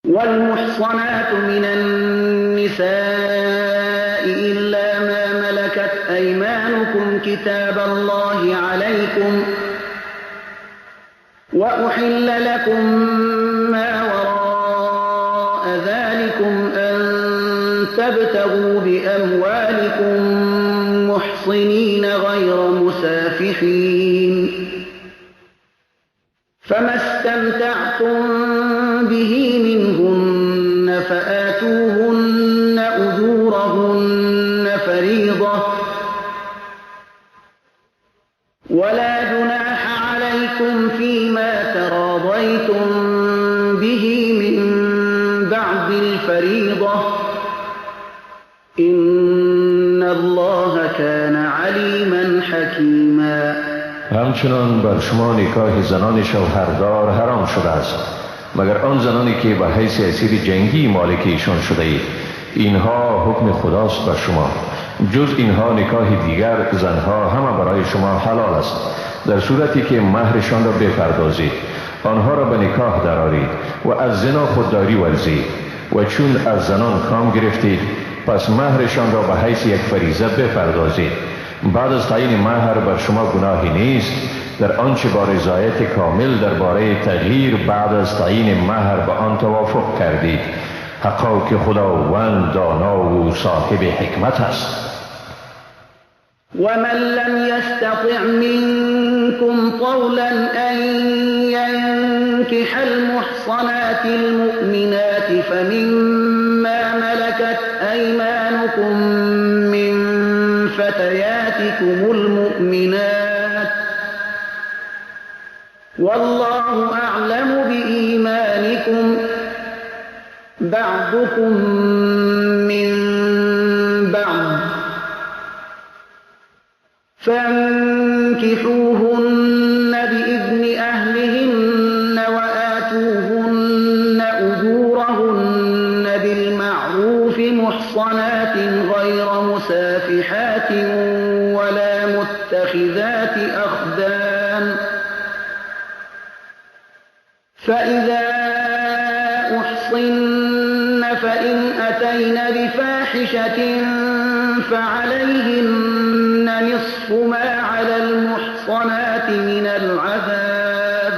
والمحصنات من النساء إلا ما ملكت أيمانكم كتاب الله عليكم وأحل لكم ما وراء ذلكم أن تبتغوا بأموالكم محصنين غير مسافحين فما استمتعتم به منهن فآتوهن أجورهن فريضة ولا جناح عليكم فيما تراضيتم به من بعد الفريضة إن الله كان عليما حكيما. همچنان بر شما نکاح زنان شوهردار حرام شده است مگر آن زنانی که به حیث اسیر جنگی مالک ایشان شده اید. اینها حکم خداست بر شما. جز اینها نکاح دیگر زنها همه برای شما حلال است در صورتی که مهرشان را بپردازید، آنها را به نکاح درآورید و از زنا خودداری ورزید و چون از زنان کام گرفتید پس مهرشان را به حیث یک فریضه بپردازید. بعد از تعیین مهر بر شما گناهی نیست در آنچه با رضایت کامل درباره تغییر بعد از تعیین مهر به آن توافق کردید. حقا که خداوند دانا و صاحب حکمت است. ومن لم يستطع منكم طولا أن ينكح المحصنات المؤمنات فمما ملكت أيمانكم من فتياتكم المؤمنات والله أعلم بإيمانكم بعضكم من بعض فانكحوهن بإذن أهلهن وآتوهن أجورهن بالمعروف محصنات غير مسافحات ولا متخذات أخدان فإذا أحصن فإن أتين بفاحشة فعليهن نصف ما على المحصنات من العذاب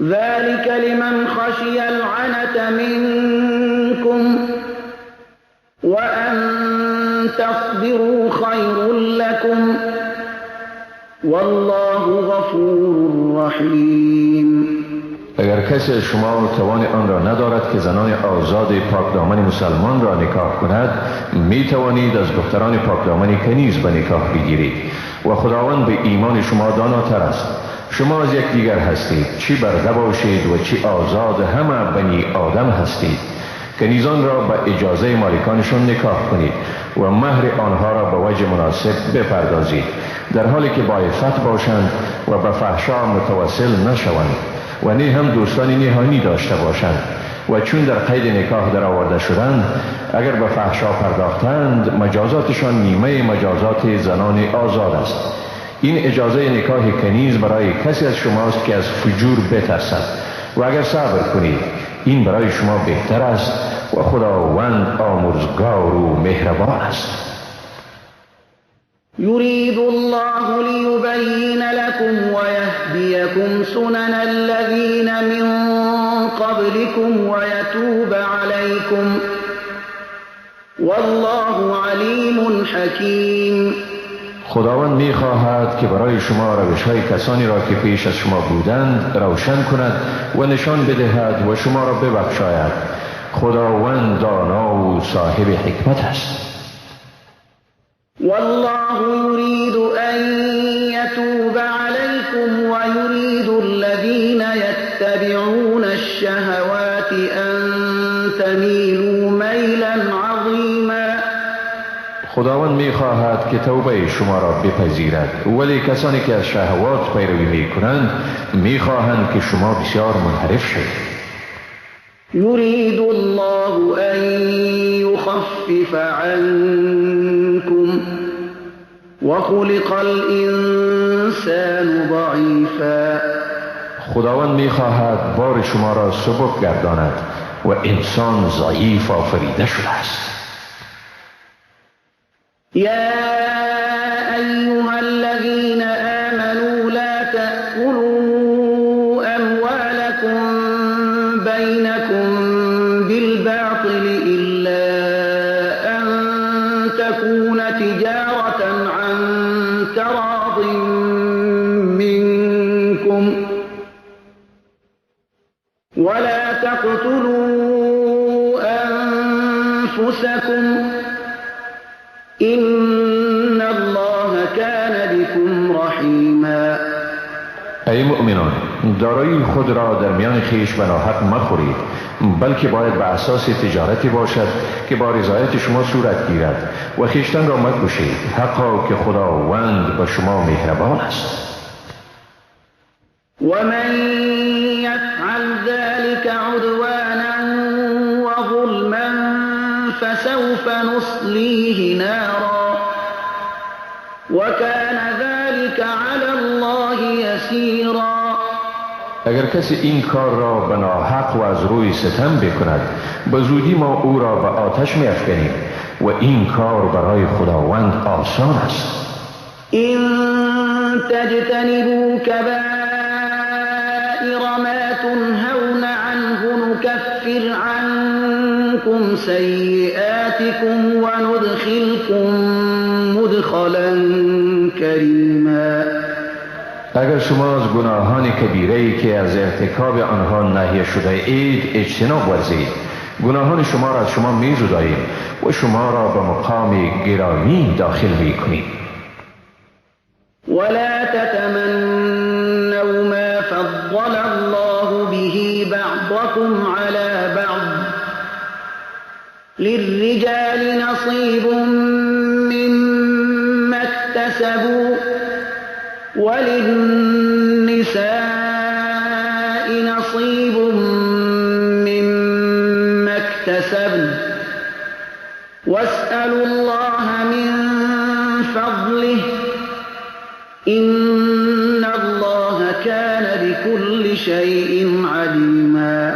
ذلك لمن خشي العنة منكم وأن تصبروا خير لكم والله غفور رحیم. اگر کسی از شما توان آن را ندارد که زنان آزاد پاکدامن مسلمان را نکاح کند، می توانید از دختران پاکدامن کنیز به نکاح بگیرید و خداوند به ایمان شما داناتر است. شما از یکدیگر هستید، چی برده باشید و چی آزاد، همه بنی آدم هستید. کنیزان را به اجازه مالکانشان نکاح کنید و مهر آنها را به وجه مناسب بپردازید در حالی که با عفت باشند و به فحشا متوسل نشوند و نه هم دوستان نهانی داشته باشند و چون در قید نکاح در آورده شدند اگر به فحشا پرداختند مجازاتشان نیمه مجازات زنان آزاد است. این اجازه نکاح کنیز برای کسی از شماست که از فجور بترسد و اگر صبر کنید این برای شما بهتر است و خداوند آمرزگار و مهربان است. يريد الله ليبين لكم ويهديكم سنن الذين من قبلكم ويتوب عليكم والله عليم حكيم. خداوند می خواهد که برای شما روش‌های کسانی را که پیش از شما بودند روشن کند و نشان بدهد و شما را ببخشاید. خداوند دانا و صاحب حکمت است. والله يريد أن يتوب عليكم ويريد الذين يتبعون الشهوات أن تميلوا ميلا عظيما. خداوند می خواهد که توبه شما را بپذیرد ولی کسانی که از شهوات پیروی می کنند می خواهند که شما بسیار منحرف شوید. يريد الله أن يخفف عنكم وخلق الإنسان ضعيفا. خداوند می‌خواهد بار شما را سبک گرداند و انسان ضعیف آفریده شده است. يا أيها الذين آمنوا لا تأكلوا أموالكم بينكم بالباطل إلا أن تكون تجارة عن تراض منكم ولا تقتلوا أنفسكم إن الله كان بكم رحیما. ای مؤمنان، دارایی خود را در میان خویش به ناحق مخورید، بلکه باید به اساس تجارتی باشد که با رضایت شما صورت گیرد و خویشتن را مکشید، حقا که خداوند به شما مهربان است. ومن يفعل ذلك عدوانا وظلما فسوف نصليه نارا وكان ذلك على الله يسيرا. اگر کسی این کار را به ناحق و از روی ستم بکند، به زودی ما او را به آتش می‌افکنیم و این کار برای خداوند آسان است. إن تجتنبوا كبائر ما تنهون عنه نكفر عنكم سيئاتكم وندخلكم مدخلا كريما. اگر شما از گناهان کبیره‌ای که از ارتکاب آنها نهی شده اید اجتناب ورزید، گناهان شما را از شما می‌زداییم و شما را به مقام گرامی داخل می‌کنیم. ولا تتمنوا ما فضل الله به بعضكم على بعض للرجال نصيب مما اكتسبوا وللنساء نصيب مما اكتسبن واسألوا الله من فضله إن الله كان بكل شيء عليما.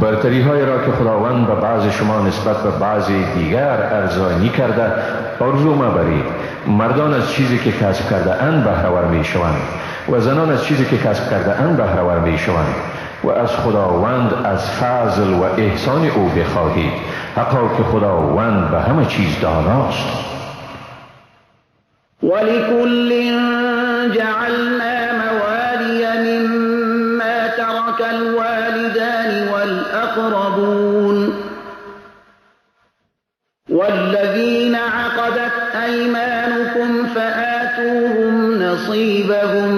برتری های را که خداوند به بعض شما نسبت به بعض دیگر ارزانی کرده آرزو مبرید. مردان از چیزی که کسب کرده اند بهره‌ور می شوند و زنان از چیزی که کسب کرده اند بهره‌ور می شوند و از خداوند از فضل و احسان او بخواهید، حقا که خداوند به همه چیز داناست. ولكل جعلنا موالي مما ترك الوالدان والأقربون والذين عقدت أيمانكم فآتوهم نصيبهم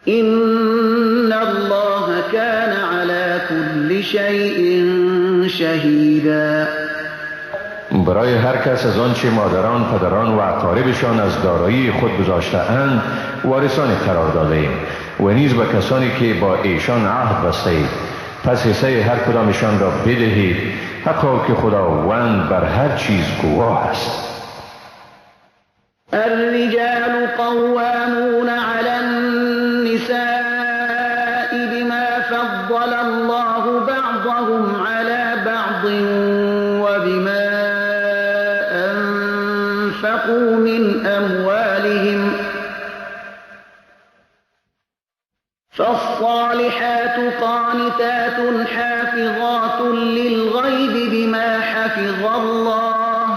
إن الله كان على كل شيء شهيدا. برای هر کس از آنچه مادران، پدران و اقاربشان از دارایی خود گذاشته اند وارثان قرار داده ایم و نیز به کسانی که با ایشان عهد بسته اید، پس حصه هر کدامشان را بدهید، حقا که خداوند بر هر چیز گواه است. الرجال قوامون على النساء بما فضل الله بعضهم على بعض وبما أنفقوا من أموالهم فالصالحات قانتات حافظات للغيب بما حفظ الله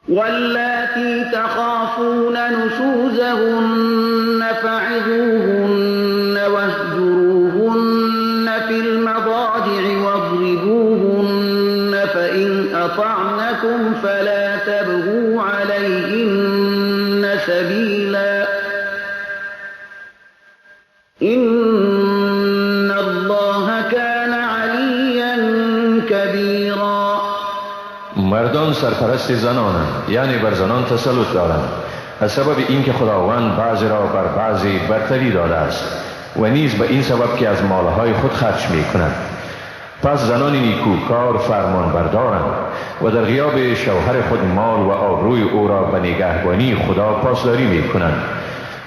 واللاتي تخافون نشوزهن فعظوهن واهجروهن في المضاجع واضربوهن فإن أطعنكم فلا تبغوا عليهن سبيلا إن الله كان عليا كبيرا. مردان سرپرست زنانند، یعنی بر زنان تسلط دارند، از سبب اینکه خداوند بعضی را بر بعضی برتری داده است و نیز به این سبب که از مالهای خود خرج می کنند. پس زنان نیکوکار فرمان بردارند و در غیاب شوهر خود مال و آبروی او را به نگهبانی خدا پاسداری می کنند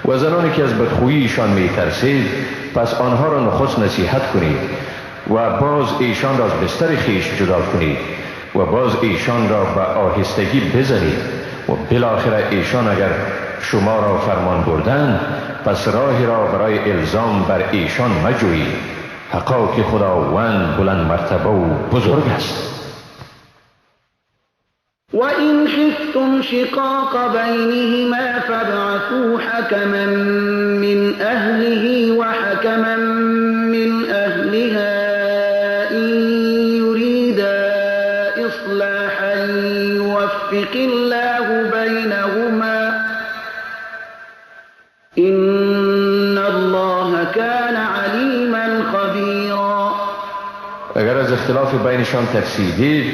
و زنانی که از بدخوییشان می ترسید پس آنها را نخست نصیحت کنید و باز ایشان را از بستر خیش جدا کنید و باز ایشان را به آهستگی بزنید و بالاخره ایشان اگر شما را فرمان بردند پس راهی را برای الزام بر ایشان مجویید. حقا که خداوند بلند مرتبه و بزرگ است. وَإِنْ خِفْتُمْ شِقَاقَ بَيْنِهِمَا فَابْعَثُوا حَكَمًا مِّنْ أَهْلِهِ وَحَكَمًا مِّنْ أَهْلِهَا إِن يُرِيدَا إِصْلَاحًا يُوَفِّقِ اللَّهُ بَيْنَهُمَا إِنَّ اللَّهَ كَانَ عَلِيمًا خَبِيرًا. اگر از اختلاف بینشان ترسیدید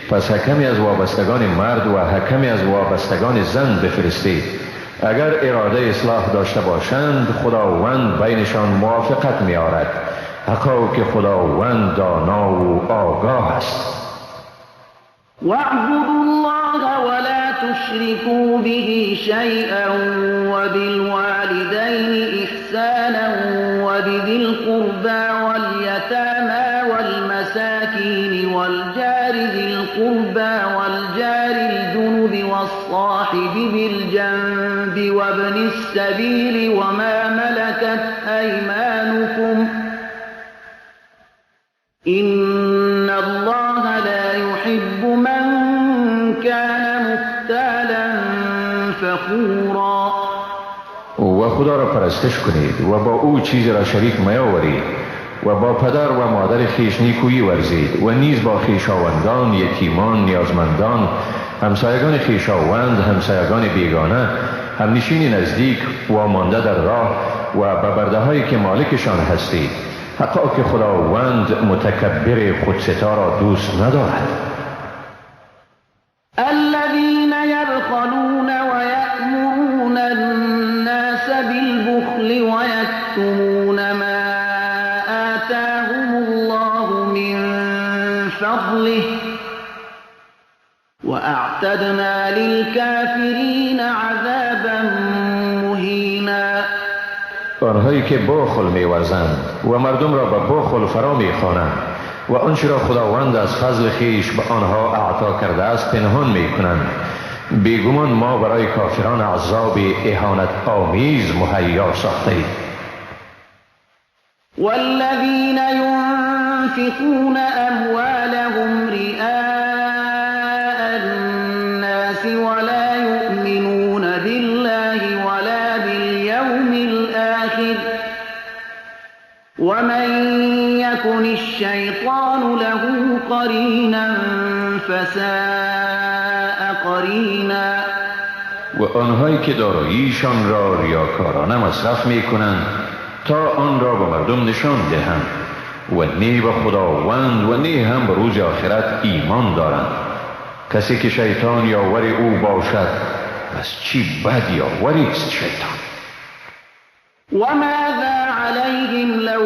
پس حکمی از وابستگان مرد و حکمی از وابستگان زن بفرستید. اگر اراده اصلاح داشته باشند خداوند بینشان موافقت می آرد. حقا که خداوند دانا و آگاه است. وَاعْبُدُوا اللَّهَ وَلَا تُشْرِكُوا بِهِ شَيْئًا وَبِالْوَالِدَيْنِ إِحْسَانًا وَبِذِي الْقُرْبَى وَالْيَتَامَى وَالْمَسَاكِينِ وَالْجَارِ ذِي الْقُرْبَى وَالْجَارِ الْجُنُبِ وَالصَّاحِبِ بِالْجَنبِ وَابْنِ السَّبِيلِ وَمَا مَلَكَتْ أَيْمَانُكُمْ إِنَّ اللَّهَ لَا يُحِبُّ مَنْ كَانَ مُخْتَالًا فَخُورًا. و خدا را پرستش کنید و با او چیزی را شریک میاورید و با پدر و مادر خیش نیکویی ورزید و نیز با خویشاوندان، یتیمان، نیازمندان، همسایگان خویشاوند، همسایگان بیگانه، همنشین نزدیک و مانده در راه و به برده هایی که مالکشان هستید. حقا که خداوند متکبر خودستا را دوست ندارد. الذين يبخلون ويأمرون الناس بالبخل ويكتمون ما آتاهم الله من فضله وأعتدنا للكافرين عذابا مهینا. آنهایی که بخل می‌ورزند و مردم را به بخل فرا می‌خوانند و آنچه را خداوند از فضل خیش به آنها اعطا کرده است پنهان می‌کنند، بیگمان ما برای کافران عذاب اهانت آمیز مهیا ساخته‌ایم. والذین ينفقون أموالهم رئاء الناس ولا يؤمنون بالله ولا باليوم الآخر ومن يكن الشيطان له قرينا فساء قرینا. و آنهایی که داراییشان را ریاکارانه مصرف می‌کنند تا آن را به مردم نشان دهند و نی به خداوند و نی هم به روز آخرت ایمان دارند. کسی که شیطان یاور او باشد پس چی بد یاوری است شیطان. وماذا عليهم لو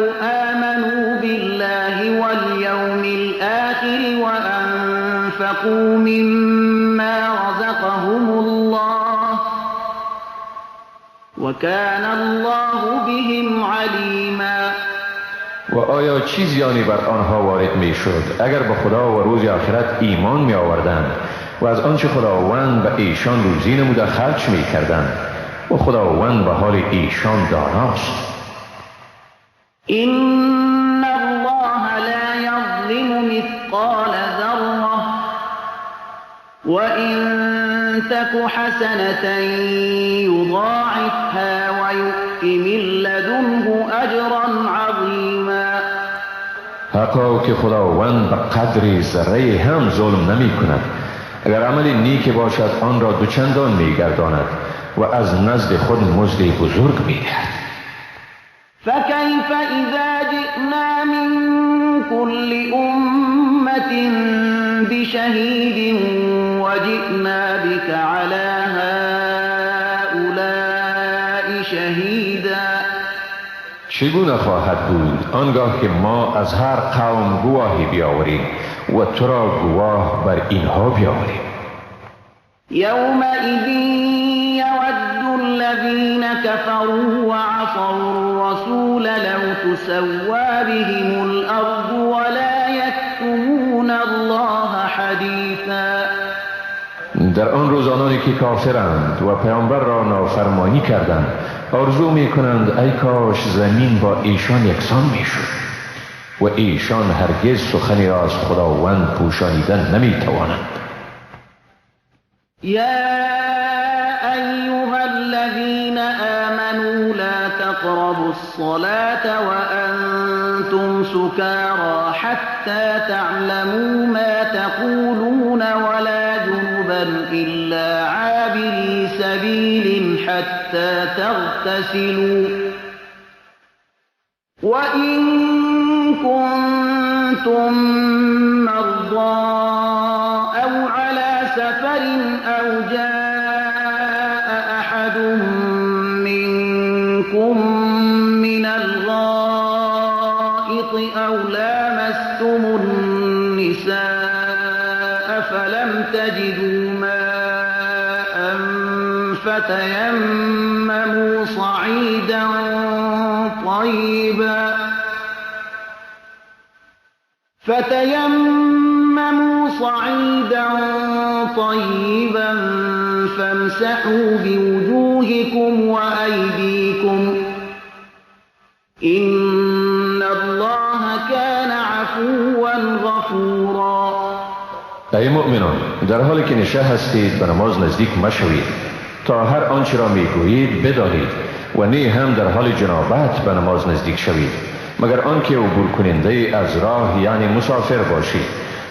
آمنوا بالله واليوم الآخر وأنفقوا مما رزقهم الله وكان الله بهم عليما. و آیا چی زیانی بر آنها وارد می شد اگر به خدا و روز آخرت ایمان می آوردند و از آنچه خداوند به ایشان روزی نموده خرج می کردند و خداوند به حال ایشان داناست. إن الله لا يظلم مثقال ذرة وإن تك حسنة يضاعفها ويؤت من لدنه أجرا عظيما. حقا که خداوند به قدر ذره هم ظلم نمی کند. اگر عمل نیک باشد آن را دوچندان می گرداند و از نزد خود مزد بزرگ می دهد. فكيف إذا جئنا من كل أمة بشهيد وجئنا بك على هؤلاء شهيدا. چگونه خواهد بود آنگاه که ما از هر قوم گواهی بیاوریم و تو را گواه بر اینها بیاوریم. یومئذ يود الذين كفروا وعصوا الرسول لو تسوى بهم الأرض ولا يكتمون الله حديثا. در آن روز آنانی که کافرند و پیامبر را نافرمانی کردند آرزو می کنند ای کاش زمین با ایشان یکسان می شد و ایشان هرگز سخنی را از خداوند پوشانیدن نمی توانند. يا أيها الذين آمنوا لا تقربوا الصلاة وأنتم سكارى حتى تعلموا ما تقولون ولا جنبا إلا عابري سبيل حتى تغتسلوا وإن كنتم مرضى أو على سفر أو جاء أحد منكم من الغائط أو لامستم النساء فلم تجدوا ماء فتيمموا صعيدا طيبا فامسحوا بوجوهكم وأيديكم إن الله كان عفوا غفورا. ای مؤمنان، در حالی که نشه هستید به نماز نزدیک مشوید تا هر آنچه را میگویید بدانید و نه هم در حال جنابت به نماز نزدیک شوید مگر آنکه عبور کننده از راه یعنی مسافر باشید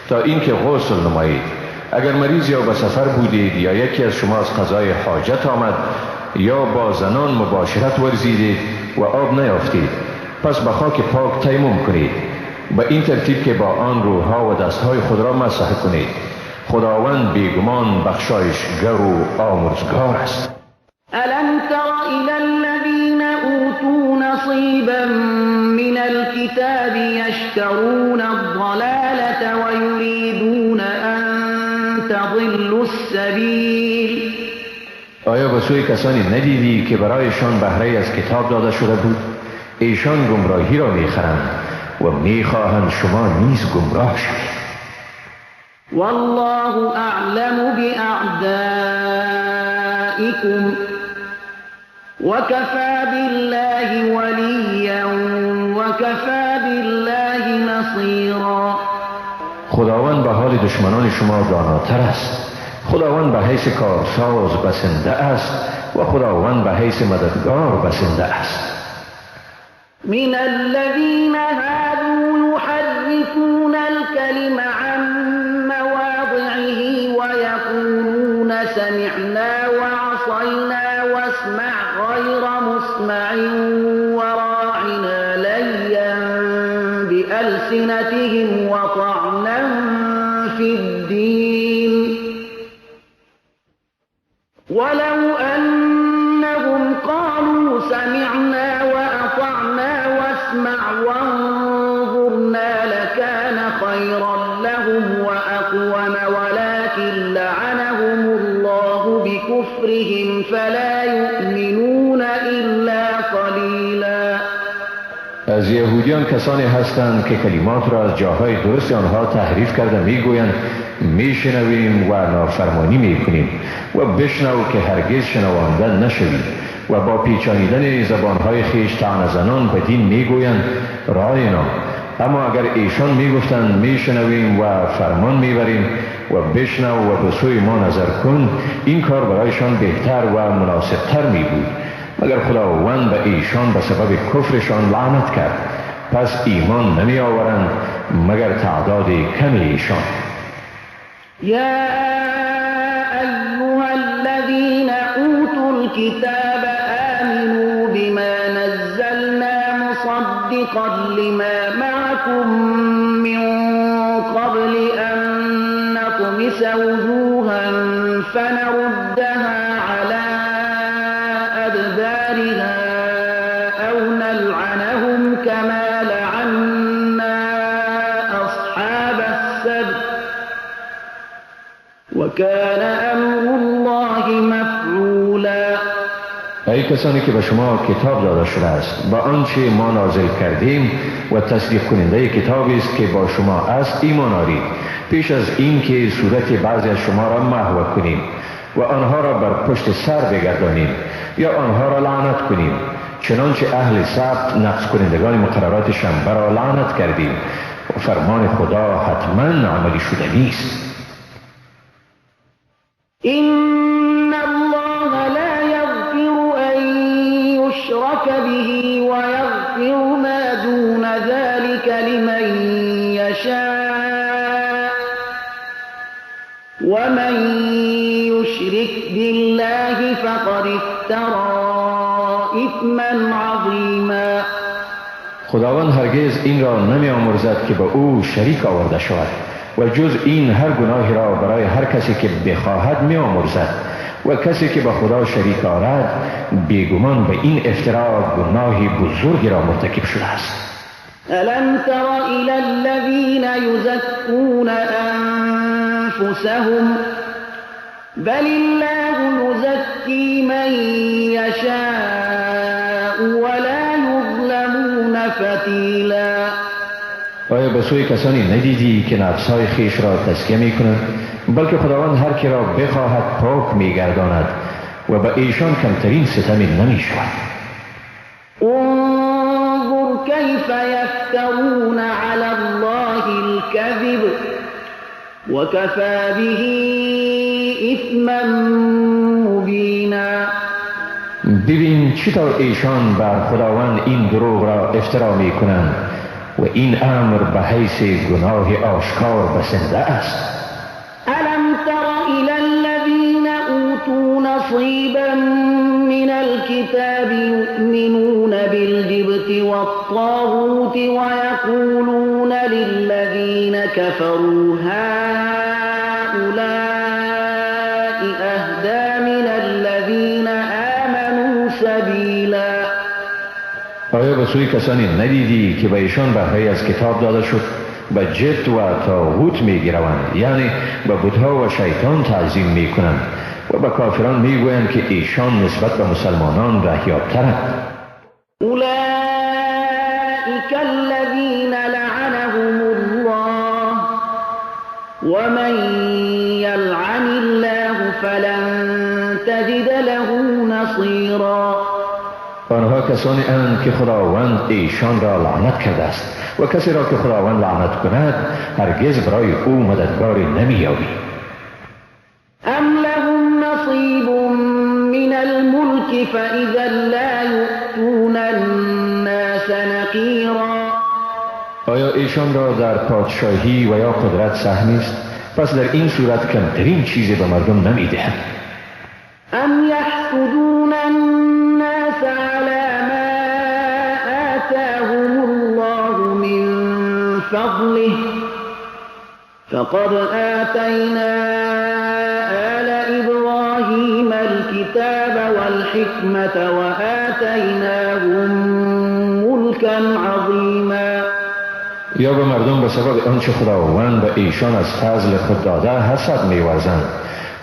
تا اینکه غسل نمایید. اگر مریض یا به سفر بودید یا یکی از شما از قضای حاجت آمد یا با زنان مباشرت ورزیدید و آب نیافتید پس به خاک پاک تیمم کنید به این ترتیب که با آن روحها و دستهای خود را مسح کنید. خداوند بیگمان بخشایشگر و آمرزگار است. ألم تر إلى الذين أوتوا نصيبا من الكتاب يشترون الضلالة ويريدون أن تضلوا السبيل. آیا به سوی کسانی ندیدی که برایشان بهره از کتاب داده شده بود؟ ایشان گمراهی را میخرند و میخواهند شما نیز گمراه شوید. والله أعلم بأعدائكم وكفى بالله وليا وكفى بالله نصيرا. خداوند به حال دشمنان شما داناتر است. خداوند به حیث کارساز بسنده است و خداوند به حیث مددگار بسنده است. من الذين هادوا يحرفون الكلم عن مواضعه ويقولون سمعنا وعصينا واسمع غير مسمع وراعنا ليا بألسنتهم وطعنا في الدين ولو أنهم قالوا سمعنا وأطعنا واسمع وانظرنا لكان خيرا لهم وأقوم ولكن لعنهم الله بكفرهم فلا يؤمنون إلا قليلا. از یهودیان کسانی هستند که کلمات را از جاهای درست آنها تحریف کرده میگویند میشنویم و نافرمانی میکنیم و بشنو که هرگز شنوانده نشوید و با پیچانیدن زبانهای خیش طعنه زنان به دین میگویند راینا. اما اگر ایشان میگفتند میشنویم و فرمان میبریم و بشنو و به سوی ما نظر کن این کار برایشان بهتر و مناسبتر میبود. مگر خداوند به ایشان به سبب کفرشان لعنت کرد پس ایمان نمی آورند مگر تعداد کمی ایشان. يا أيها الذين أوتوا الكتاب آمنوا بما نزلنا مصدقا لما معكم من قبل أن نطمس وجوها فنردها على أدبارها أو نلعنهم كما لعنا أصحاب السبت وكان أمر الله مفعولا. یعنی کسانی که به شما کتاب داده شده است با آنچه ما نازل کردیم و تصدیق کننده کتابی است که با شما است ایمان آورید پیش از این که صورت بعضی از شما را محو کنیم و آنها را بر پشت سر بگردانیم یا آنها را لعنت کنیم، چنانچه اهل سبت نقض کنندگان مقرراتشان برا لعنت کردیم و فرمان خدا حتما عملی شده نیست. إن الله لا يغفر أن يشرك به ويغفر ما دون ذلك لمن يشاء ومن يشرك بالله فقد افترى إثما عظيما. خداوند هرگز این را نمی آمرزد که به او شریک آورده شود و جز این هر گناهی را برای هر کسی که بخواهد می آمرزد و کسی که به خدا شریک آورد بیگمان به این افترا گناهی بزرگی را مرتکب شده است. ألم تر إلى الذين يزكون أنفسهم بل الله يزكي من يشاء ولا يظلمون فتیلا. آیا به سوی کسانی ندیدی که نفسهای خیش را تزکیه می کنند بلکه خداوند هر کی را بخواهد پاک می گرداند و به ایشان کمترین ستمی نمی شود. انظر كيف يفترون على الله الكذب وكفى به إثما مبينا. ببین چطور ایشان بر خداوند این دروغ را افترا می کنند و این امر به حیث گناه آشکار بسنده است. ألم تر إلى الذين أوتوا نصيبا من الكتاب يؤمنون بالجبت والطاغوت ويقولون للذين كفروا هؤلاء أهدى من الذين آمنوا سبيلا. آیا به سوی کسانی ندیدی که به ایشان بهره از کتاب داده شد به جبت و طاغوت میگیروند، یعنی به بتها و شیطان تعظیم میکنند و به کافران میگویند که ایشان نسبت به مسلمانان رهیابترند. اولئک الذین لعنهم الله ومن یلعن الله فلن تجد له نصیرا. آنها کسانی اند که خداوند ایشان را لعنت کرده است و کسی را که خداوند لعنت کند هرگز برای او مددگاری نمی‌یابی. ام لهم نصیب من الملک فاذا لا یؤتون الناس نقیرا. آیا ایشان را در پادشاهی و یا قدرت سهمی است؟ پس در این صورت کمترین چیزی به مردم نمی‌دهند. ام یحسدون الناس على ما آتاهم الله من فضله فقد آتينا آل إبراهيم الكتاب والحكمة وآتيناهم ملكا عظيما. یا به مردم به سبب آنچه خداوند به ایشان از فضل خود داده حسد می‌ورزند،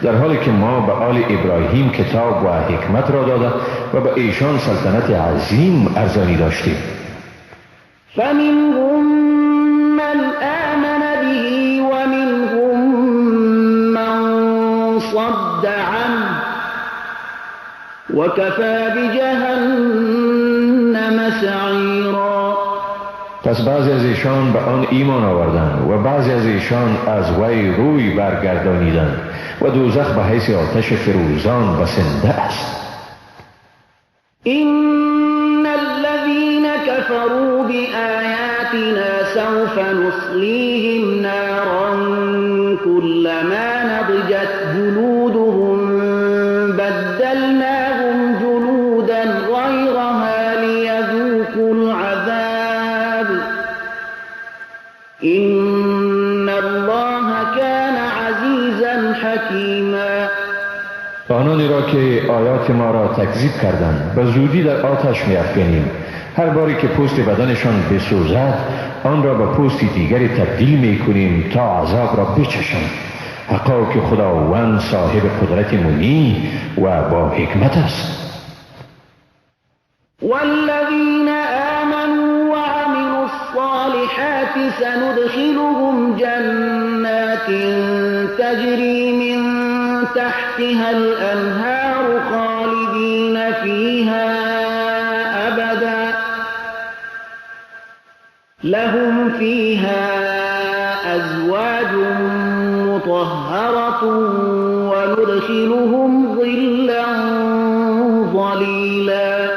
در حالی که ما به آل ابراهیم کتاب و حکمت را داده و به ایشان سلطنت عظیم ارزانی داشتیم. فمنهم من آمن به ومنهم من صد عنه وكفى بجهنم سعیرا. پس بعضی از ایشان به آن ایمان آوردند و بعضی از ایشان از وی روی برگردانیدند و دوزخ به حیث آتش فروزان بسنده است. إن الذين كفروا بآياتنا سوف نصليهم نارا كلما نضجت جلودهم بدلناهم جلودا غيرها ليذوقوا العذاب إن الله كان عزيزا حكيما. آنانی را که آیات ما را تکذیب کردند به زودی در آتش می‌افکنیم. هر باری که پوست بدنشان بسوزد آن را به پوستی دیگری تبدیل می‌کنیم تا عذاب را بچشند. حقا که خداوند صاحب قدرت منی و با حکمت است. والذين آمنوا وعملوا الصالحات سندخلهم جنات تجري من تحتها الأنهار خالدين فيها أبدا لهم فيها أزواج مطهرة وندخلهم ظلا ظليلا.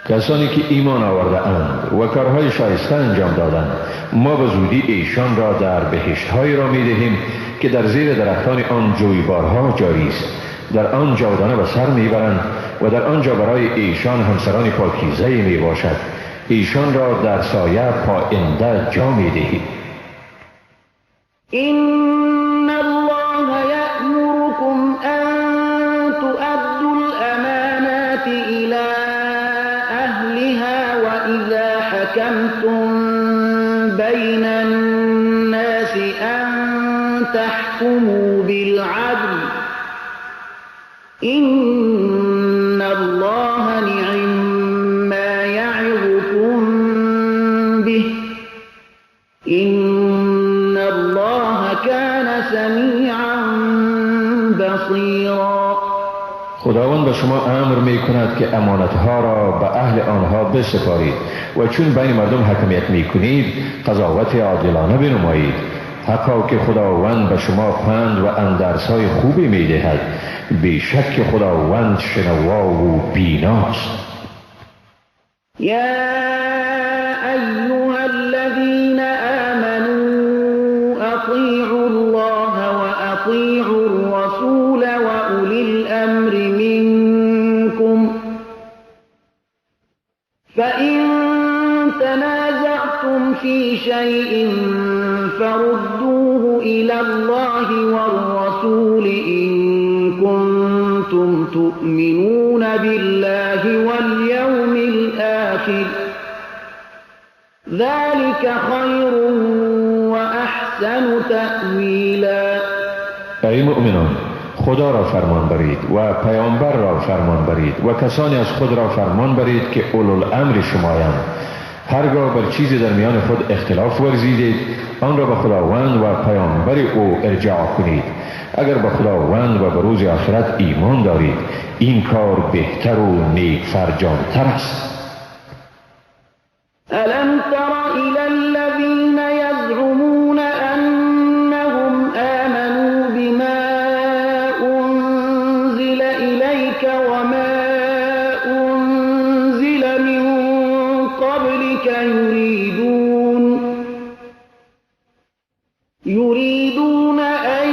کسانی که ایمان آورده اند و کارهای شایسته انجام دادند ما به زودی ایشان را در بهشت‌هایی را می‌دهیم که در زیر درختان آن جویبارها جاری است. در آن جاودانه به سر میبرند و در آنجا برای ایشان همسران پاکیزه می باشد. ایشان را در سایه پاینده جا می‌دهیم. إن الله يأمركم أن تؤدوا الأمانات إلى أهلها وإذا حكمتم بين الناس أن تحكموا بالعدل إن الله نعم ما يعظكم به إن الله كان سميعا بصيرا. خداوند به شما امر می کند که امانتها را به اهل آنها بسپارید و چون بین مردم حکمیت می کنید قضاوت عادلانه بنمایید. حقا که خداوند به شما پند و اندرس‌های خوبی می دهد. بیشک خداوند شنوا و بیناست. يا أيها الذين آمنوا أطيعوا الله وأطيعوا الرسول وأولي الأمر منكم فإن تنازعتم في شيء فردوه إلى الله والرسول إن كنتم تؤمنون بالله واليوم الآخر ذلك خير وأحسن تأویلا. ای مؤمنان خدا را فرمان برید و پیامبر را فرمان برید و کسانی از خود را فرمان برید که اولوالامر شمایند. هرگاه بر چیزی در میان خود اختلاف ورزیدید آن را به خداوند و پیامبر او ارجاع کنید. اگر به خداوند و به روز آخرت ایمان دارید این کار بهتر و نیک فرجام‌تر است. ألم تر إلى الذين يزعمون أنهم آمنوا بما أنزل إليك وما أنزل من قبلك يريدون أن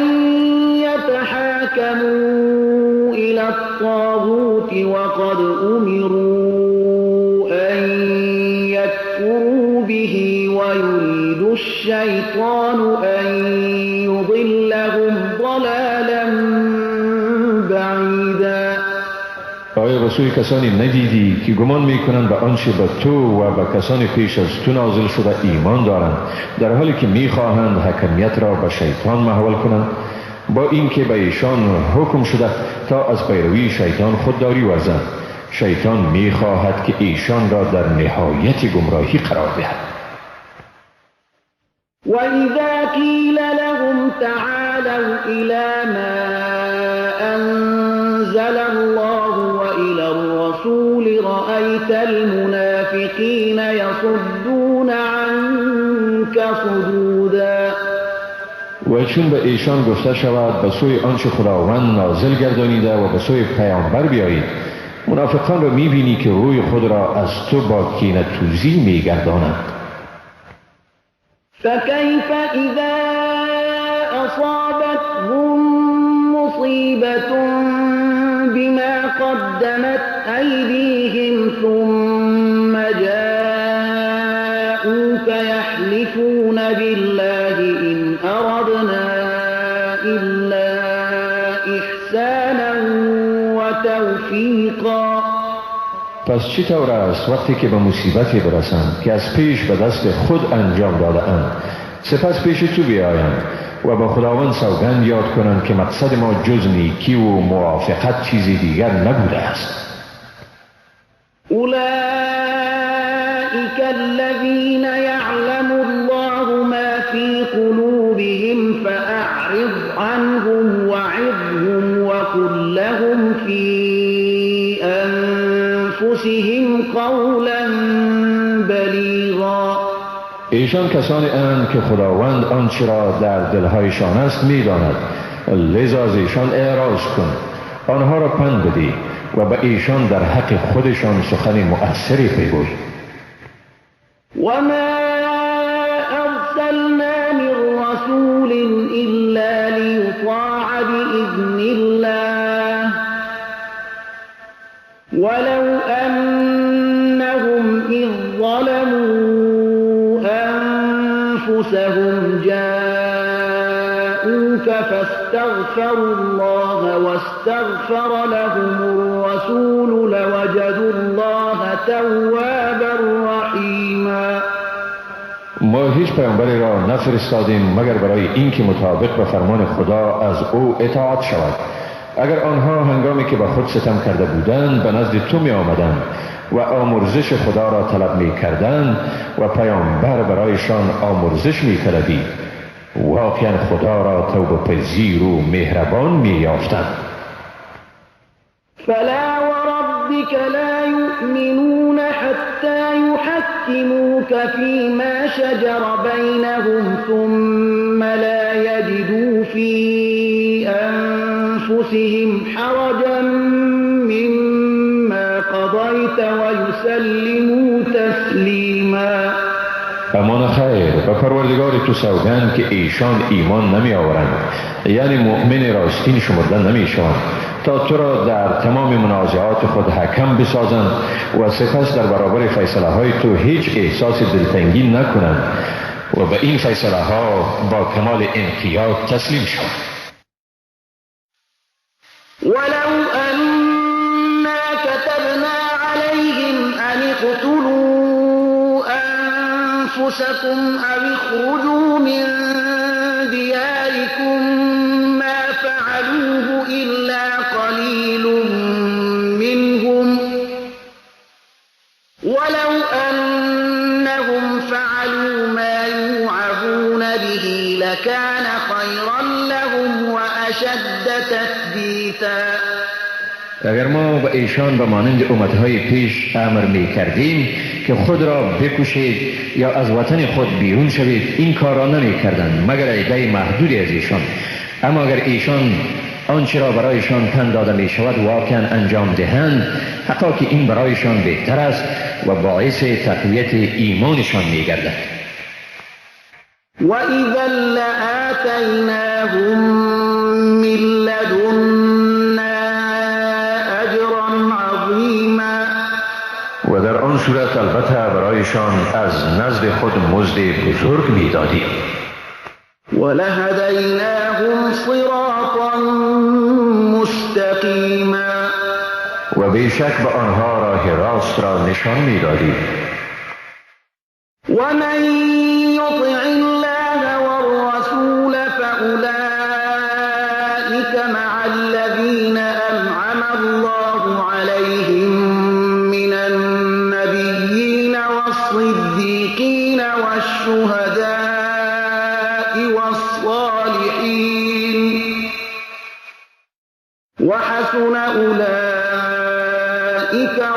يتحاكموا إلى الطاغوت وقد أمروا أن يكفروا به ويريد الشيطان أن يضلهم ضلالا بعيدا. آیا رسول کسانی ندیدی که گمان میکنند به آنچه به تو و به کسانی پیش از تو نازل شده ایمان دارند در حالی که میخواهند حکمیت را به شیطان محول کنند با اینکه به ایشان حکم شده تا از پیروی شیطان خودداری ورزند. شیطان میخواهد که ایشان را در نهایت گمراهی قرار دهد. وَإِذَا قِيلَ لَهُمْ تَعَالَوْا إِلَى مَا أَنزَلَ اللَّهُ وَإِلَى الرَّسُولِ رَأَيْتَ الْمُنَافِقِينَ يَصُدُّونَ عَنكَ صُدُودًا. و چون به ایشان گفته شود به سوی آنچه خداوند نازل گردانیده و به سوی پیامبر بیایید منافقان را میبینی که روی خود را از تو با کینه توزی میگردانند. فكيف إذا أصابتهم مصيبة بما قدمت أيديهم ثم جاءوك يحلفون بالله إن أردنا إلا إحسانا وتوفيقا. پس چی طور است وقتی که به مصیبتی برسند که از پیش به دست خود انجام داده اند سپس پیش تو بیایند و به خداوند سوگند یاد کنند که مقصد ما جز نیکی و موافقت چیزی دیگر نبوده است. أولئك الذين يعلم الله ما في قلوبهم فأعرض عنهم وعظهم وقل لهم في أنفسهم قولا بلیغا. ایشان کسانی اند که خداوند آنچه را در دلهایشان است می‌داند، لذا از ایشان اعراض کن، آنها را پند بدی و به ایشان در حق خودشان سخن مؤثری بگوی. وما أرسلنا من رسول إلا ليطاع بإذن الله ولو أنهم إذ ظلموا أنفسهم جاءوك فاستغفروا الله واستغفر لهم الرسول لوجدوا الله توابا رحیما. ما هیچ پیامبری را نفرستادیم مگر برای اینکه مطابق به فرمان خدا از او اطاعت شود. اگر آنها هنگامی که به خود ستم کرده بودند به نزد تو می آمدند و آمرزش خدا را طلب می کردند و پیامبر برایشان آمرزش می طلبید، واقعا خدا را توبه پذیر و مهربان می یافتند. فلا وربك لا يؤمنون حتى يحكموك فيما شجر بينهم ثم لا يجدوا في أنفسهم حرجا مما قضيت ويسلموا تسلیما. امان خیر، به پروردگار تو سوگند که ایشان ایمان نمی آورند، یعنی مؤمن راستین شمرده نمی شوند تا تو را در تمام منازعات خود حکم بسازند و سپس در برابر فیصله های تو هیچ احساس دلتنگی نکنند و به این فیصله ها با کمال انقیاد تسلیم شوند. ولو أنا كتبنا عليهم أن اقتلوا أنفسكم أو اخرجوا من دياركم ما فعلوه إلا قليل منهم ولو أنهم فعلوا ما يوعظون به لكان خيرا لهم وأشد تثبیتا. اگر ما به ایشان به مانند امتهای پیش امر می کردیم که خود را بکشید یا از وطن خود بیرون شوید، این کار را نمی کردند مگر عده محدودی از ایشان. اما اگر ایشان آنچه را برایشان تن داده می شود واقعا انجام دهند، حتی که این برایشان بهتر است و باعث تقویت ایمانشان می گردد. وَإِذًا لَآتَيْنَاهُمْ مِن لَّدُنَّا أَجْرًا عَظِيمًا. و در آن صورت البته برایشان از نزد خود مزد بزرگ می دادیم. وَلَهَدَيْنَاهُمْ صِرَاطًا مُّسْتَقِيمًا. و بیشک به آنها راه راست را نشان می دادیم. وَمَن يُطِعِ اللَّهَ وَالرَّسُولَ فَأُولَٰئِكَ مَعَ الَّذِينَ أَنْعَمَ اللَّهُ عَلَيْهِم مِّنَ النَّبِيِّينَ وَالصِّدِّيقِينَ وَالشُّهَدَاءِ وَالصَّالِحِينَ وَحَسُنَ أُولَٰئِكَ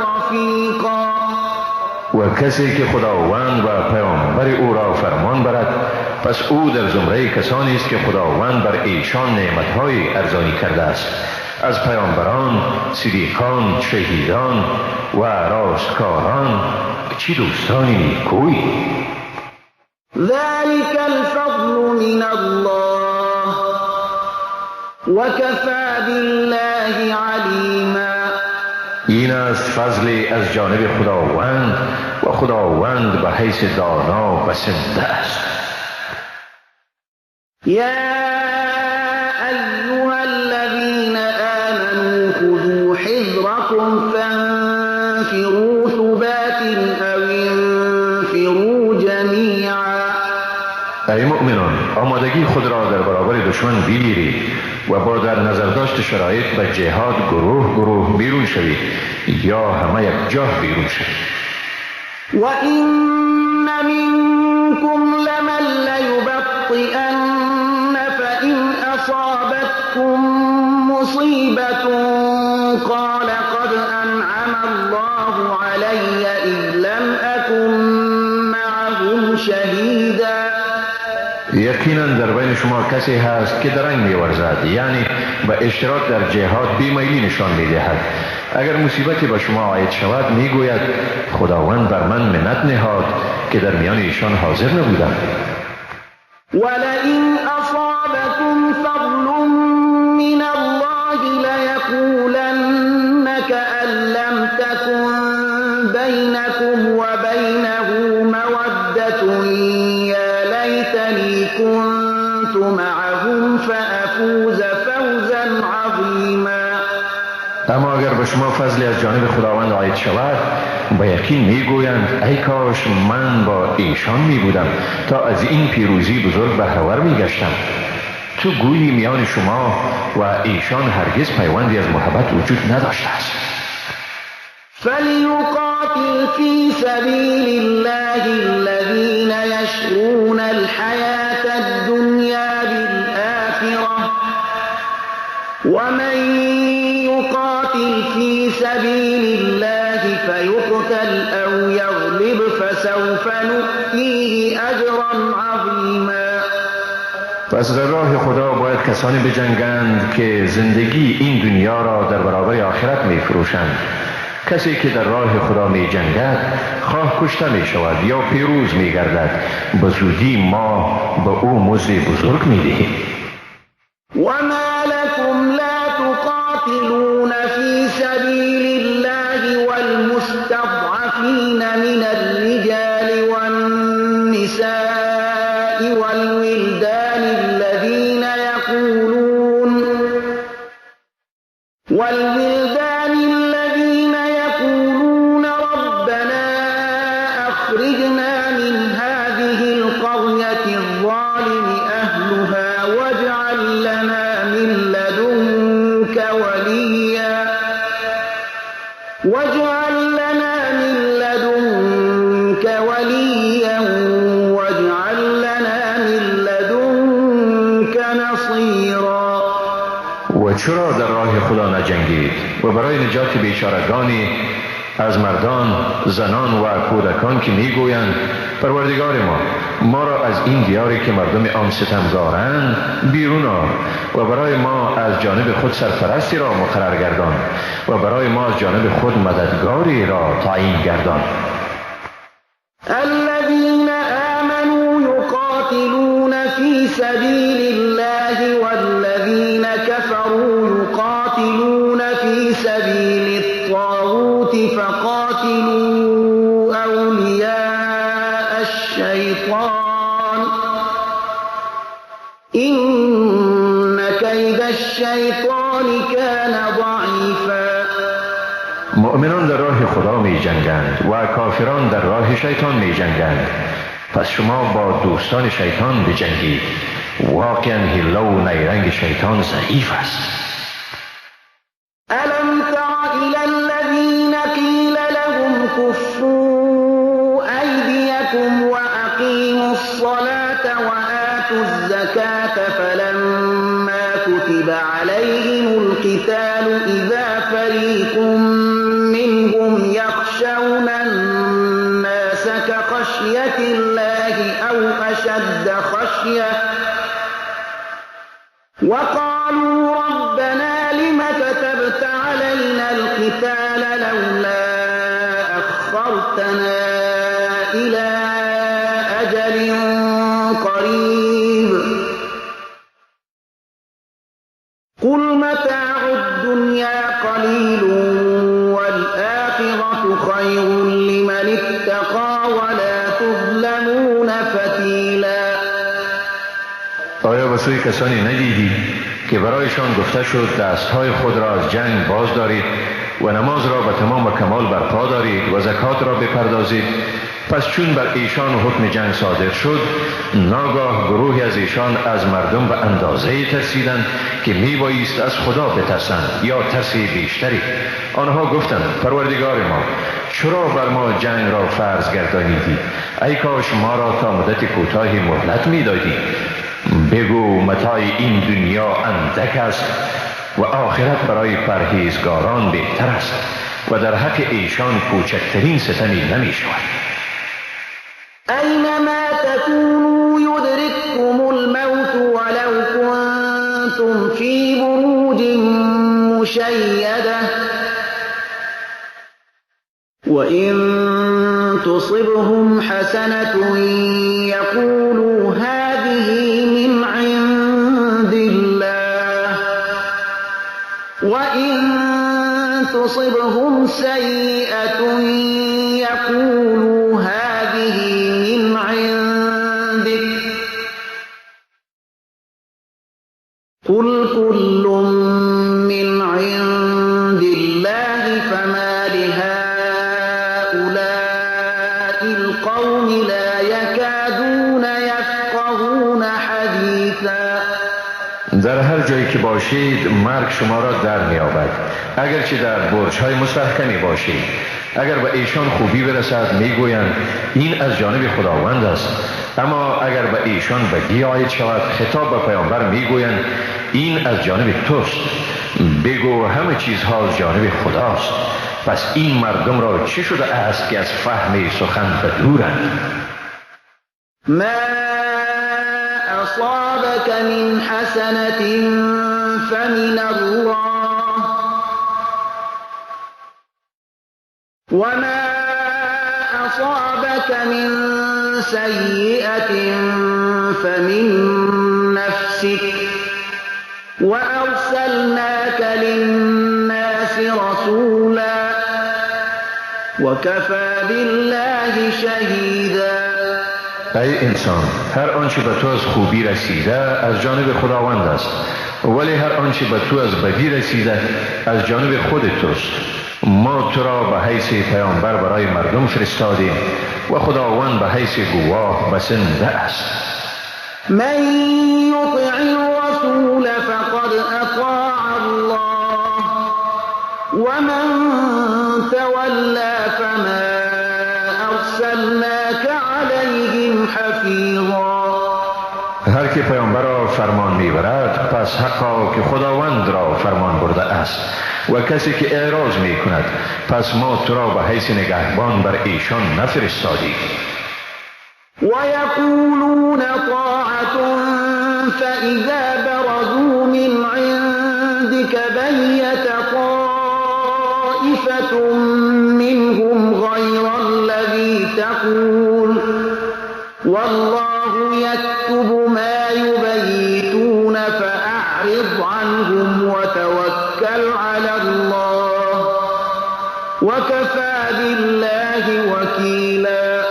رَفِیقًا. و کسی که خداوند و پیامبر او را فرمان برد، پس او در زمره کسانی است که خداوند بر ایشان نعمت‌های ارزانی کرده است، از پیامبران، صدیقان، شهیدان و راستکاران. چه دوستانی نیکوی! ذلك الفضل من الله وكفى بالله علیما. این است فضل از جانب خداوند و خداوند به حیث دانا بسنده است. یا ایها الذین آمنوا خذوا حذرکم فانفروا ثبات او انفروا جمیعا. ای مؤمنان، آمادگی خود را در برابر دشمن بگیرید و با در نظر داشت شرایط به جهاد گروه گروه بیرون شوید یا همه یک جا بیرون شوید. و این منکم لمن لیبطئن فإن اصابتكم مصیبة قال قد انعم الله علی اذ لم اکن معهم شهیدا. یقینا در بین شما کسی هست که درنگ می‌ورزد، یعنی به اشتراک در جهاد بیمیلی نشان می‌دهد. اگر مصیبتی به شما عاید شود میگوید خداوند بر من منت نهاد که در میان ایشان حاضر نبودم. ولئن اصابكم فضل من الله لیقولن كأن لم تكن بینکم وبینه مودة یا لیتنی كنت معهم فأفوز فوزا عظیما. اما اگر به شما فضلی از جانب خداوند عاید شود به یقین میگویند ای کاش من با ایشان میبودم تا از این پیروزی بزرگ بهره‌ور میگشتم. تو گویی میان شما و ایشان هرگز پیوندی از محبت وجود نداشته است. فلیقاتل فی سبیل الله الذین یشرون الحیاة الدنیا بالآخرة ومن يقاتل في سبيل الله فيقتل أو يغلب فسوف نؤتيه أجرا عظيما. پس در راه خدا باید کسانی بجنگند که زندگی این دنیا را در برابر آخرت می فروشند. کسی که در راه خدا می جنگد خواه کشته می شود یا پیروز می گردد، به زودی ما به او مزد بزرگ می دهیم. وما لكم لا تقاتلون في سبيل الله والمستضعفين من الرجال والنساء والولدان الذين يقولون ربنا أخرجنا من هذه القرية الظالم أهلها واجعل لنا من لدنك وليا واجعل لنا من لدنك نصيرا. و چرا در راه خدا نجنگید و برای نجات بیچارگانی از مردان، زنان و کودکان که میگویند پروردگار ما را از این دیاری که مردم آن ستمگارند بیرون آر و برای ما از جانب خود سرپرستی را مقرر گردان و برای ما از جانب خود مددگاری را تعیین گردان. الذين آمنوا يقاتلون في سبيل الله والذين كفروا يقاتلون في سبيل الطاغوت فقاتلوا أولياء الشيطان إن كيد الشيطان كان ضعيفا. مؤمنان در راه خدا می جنگند و کافران در راه شیطان می جنگند. پس شما با دوستان شیطان بجنگید. واقعا حیله و نیرنگ شیطان ضعیف است. ألم تر إلى الذين قيل لهم كفوا أيديكم وأقيموا الصلاة وآتوا الزكاة فلما كتب عليهم القتال إذا فريق منهم يخشون الناس كخشية الله أو أشد خشية وقالوا ربنا لم كتبت علينا القتال لولا أخرتنا إلى أجل قريب قل متاع الدنيا قليل والآخرة خير لمن اتقى ولا تظلمون فتيلا. آیا به سوی کسانی ندیدی که برایشان گفته شد دستهای خود را از جنگ باز دارید و نماز را به تمام و کمال برپا دارید و زکات را بپردازید پس چون بر ایشان حکم جنگ صادر شد، ناگاه گروهی از ایشان از مردم به اندازه ترسیدند که می بایست از خدا بترسند یا ترس بیشتری. آنها گفتند پروردگار ما، چرا بر ما جنگ را فرض گردانیدی؟ ای کاش ما را تا مدت کوتاهی مهلت می دادی. بگو متاع این دنیا اندک است و آخرت برای پرهیزگاران بهتر است و در حق ایشان کوچکترین ستمی نمی شود. أينما تكونوا يدرككم الموت ولو كنتم في بروج مشيدة وإن تصبهم حسنة يقولوا هذه من عند الله وإن تصبهم سيئة يقولوا هذه من عندك قل كل من عند الله فما لهؤلاء القوم لا يكادون يفقهون حديثا. در هر جایی که باشید مرگ شما را در می‌یابد، اگرچه در برج‌های مستحکمی باشید. اگر به ایشان خوبی برسد میگویند این از جانب خداوند است، اما اگر به ایشان بدی عاید شود خطاب به پیامبر میگویند این از جانب توست. بگو همه چیزها از جانب خداست. پس این مردم را چه شده است که از فهم سخن بدورند؟ ما أصابك من حسنة فمن الله وما أصابك من سيئة فمن نفسك وأرسلناك للناس رسولا وكفى بالله شهيدا. ای انسان، هر آنچه به تو از خوبی رسیده از جانب خداوند است، ولی هر آنچه به تو از بدی رسیده از جانب خود توست. ما تو را به حیث پیامبر برای مردم فرستادیم و خداوند به حیث گواه بسنده است. من يطع الرسول فقد أطاع الله ومن تولى فما أرسلناك عليهم حفيظا. هر که پیامبر را فرمان میبرد پس حقا که خداوند را فرمان برده است، و کسی که اعراض می کند پس ما تو را به حیث نگهبان بر ایشان نفرستادیم. ويقولون طاعة فإذا برزوا من عندك بيت طائفة منهم غير الذي تقول والله يكتب ما يبيتون فأعرض عنهم وتوكل على الله وكفى بالله وكيلا.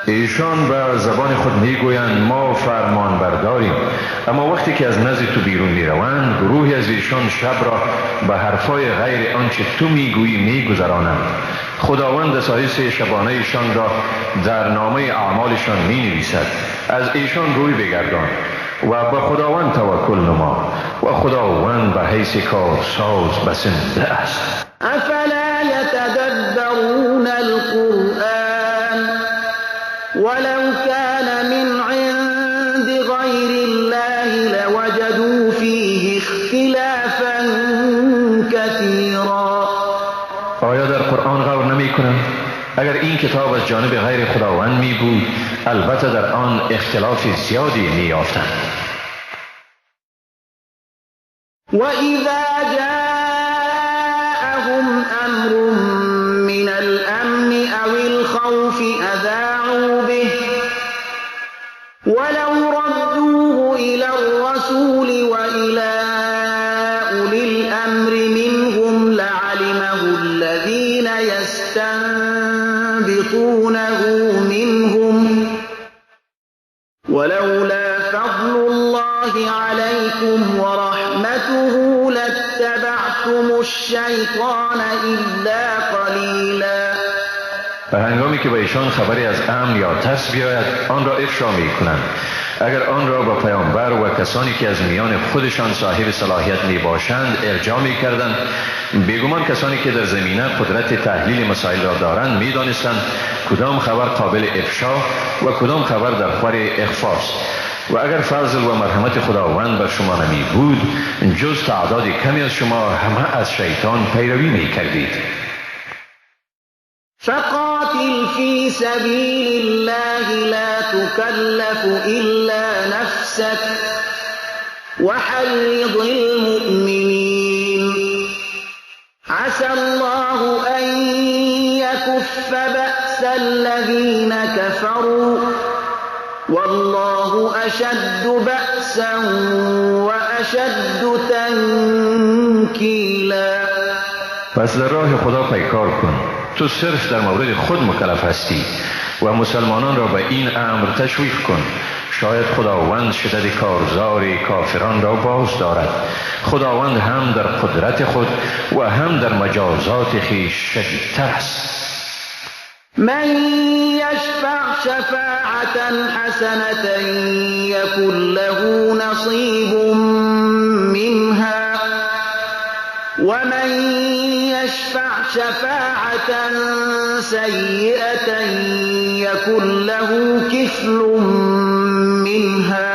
ایشان بر زبان خود میگویند ما فرمان برداریم، اما وقتی که از نزد تو بیرون میروند گروهی از ایشان شب را به حرفای غیر آنچه تو میگویی میگذرانند. خداوند دسایس شبانه ایشان را در نامه اعمالشان مینویسد. از ایشان روی بگردان و به خداوند توکل نما و خداوند به حیث کارساز بسنده است. افلا يتدبرون القرآن ولو كان من عند غير الله لوجدوا فيه اختلافا كثيرا. آیا در قرآن غور نمی کنند؟ اگر این کتاب از جانب غیر خداوند می بود البته در آن اختلاف زیادی می یافتند. وَإِذَا جَاءَهُمْ أَمْرٌ مِّنَ الْأَمْنِ أَوِ الْخَوْفِ أَذَاعُوا بِهِ وَلَوْ رَدُّوهُ إِلَى الرَّسُولِ وَإِلَى أُولِي الْأَمْرِ مِنْهُمْ لَعَلِمَهُ الَّذِينَ يَسْتَنبِطُونَهُ مِنْهُمْ وَلَوْلَا فَضْلُ اللَّهِ عَلَيْكُمْ وَرَحْمَتُهُ لَاتَّبَعْتُمُ الشَّيْطَانَ إِلَّا قَلِيلًا. و هنگامی که به ایشان خبری از امن یا ترس بیاید آن را افشا می کنند. اگر آن را با پیامبر و کسانی که از میان خودشان صاحب صلاحیت می باشند ارجاع می کردند، بیگمان کسانی که در زمینه قدرت تحلیل مسائل را دارند می دانستند کدام خبر قابل افشا و کدام خبر در خور اخفاست. و اگر فضل و مرحمت خداوند بر شما نمی بود جز تعداد کمی از شما همه از شیطان پیروی می کردید. فقاتل في سبيل الله لا تكلف إلا نفسك وحرض المؤمنين عسى الله أن يكف بأس الذين كفروا والله أشد بأسا وأشد تنكيلا. پس در راه خدا پیکار کن. تو صرف در مورد خود مکلف هستی و مسلمانان را به این امر تشویق کن. شاید خداوند شدت کارزار کافران را باز دارد. خداوند هم در قدرت خود و هم در مجازات خویش شدیدتر است. من يشفع شفاعة حسنة يكن له نصيب منها ومن يشفع شفاعة سيئة يكن له كفل منها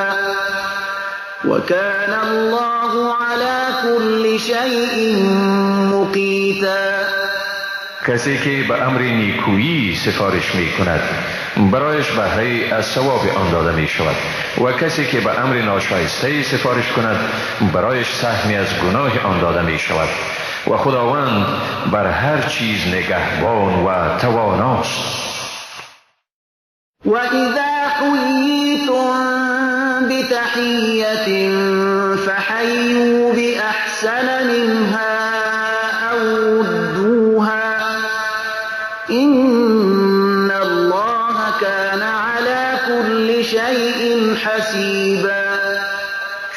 وكان الله على كل شيء مقيتا. کسی که به امر نیکویی سفارش می کند برایش بهره از ثواب آن داده می شود و کسی که به امر ناشایسته سفارش کند برایش سهمی از گناه آن داده می شود و خداوند بر هر چیز نگهبان و تواناست. و اذا حییتم بتحیة فحیوا بأحسن منها او ردوها إن الله كان على كل شيء حسيبا.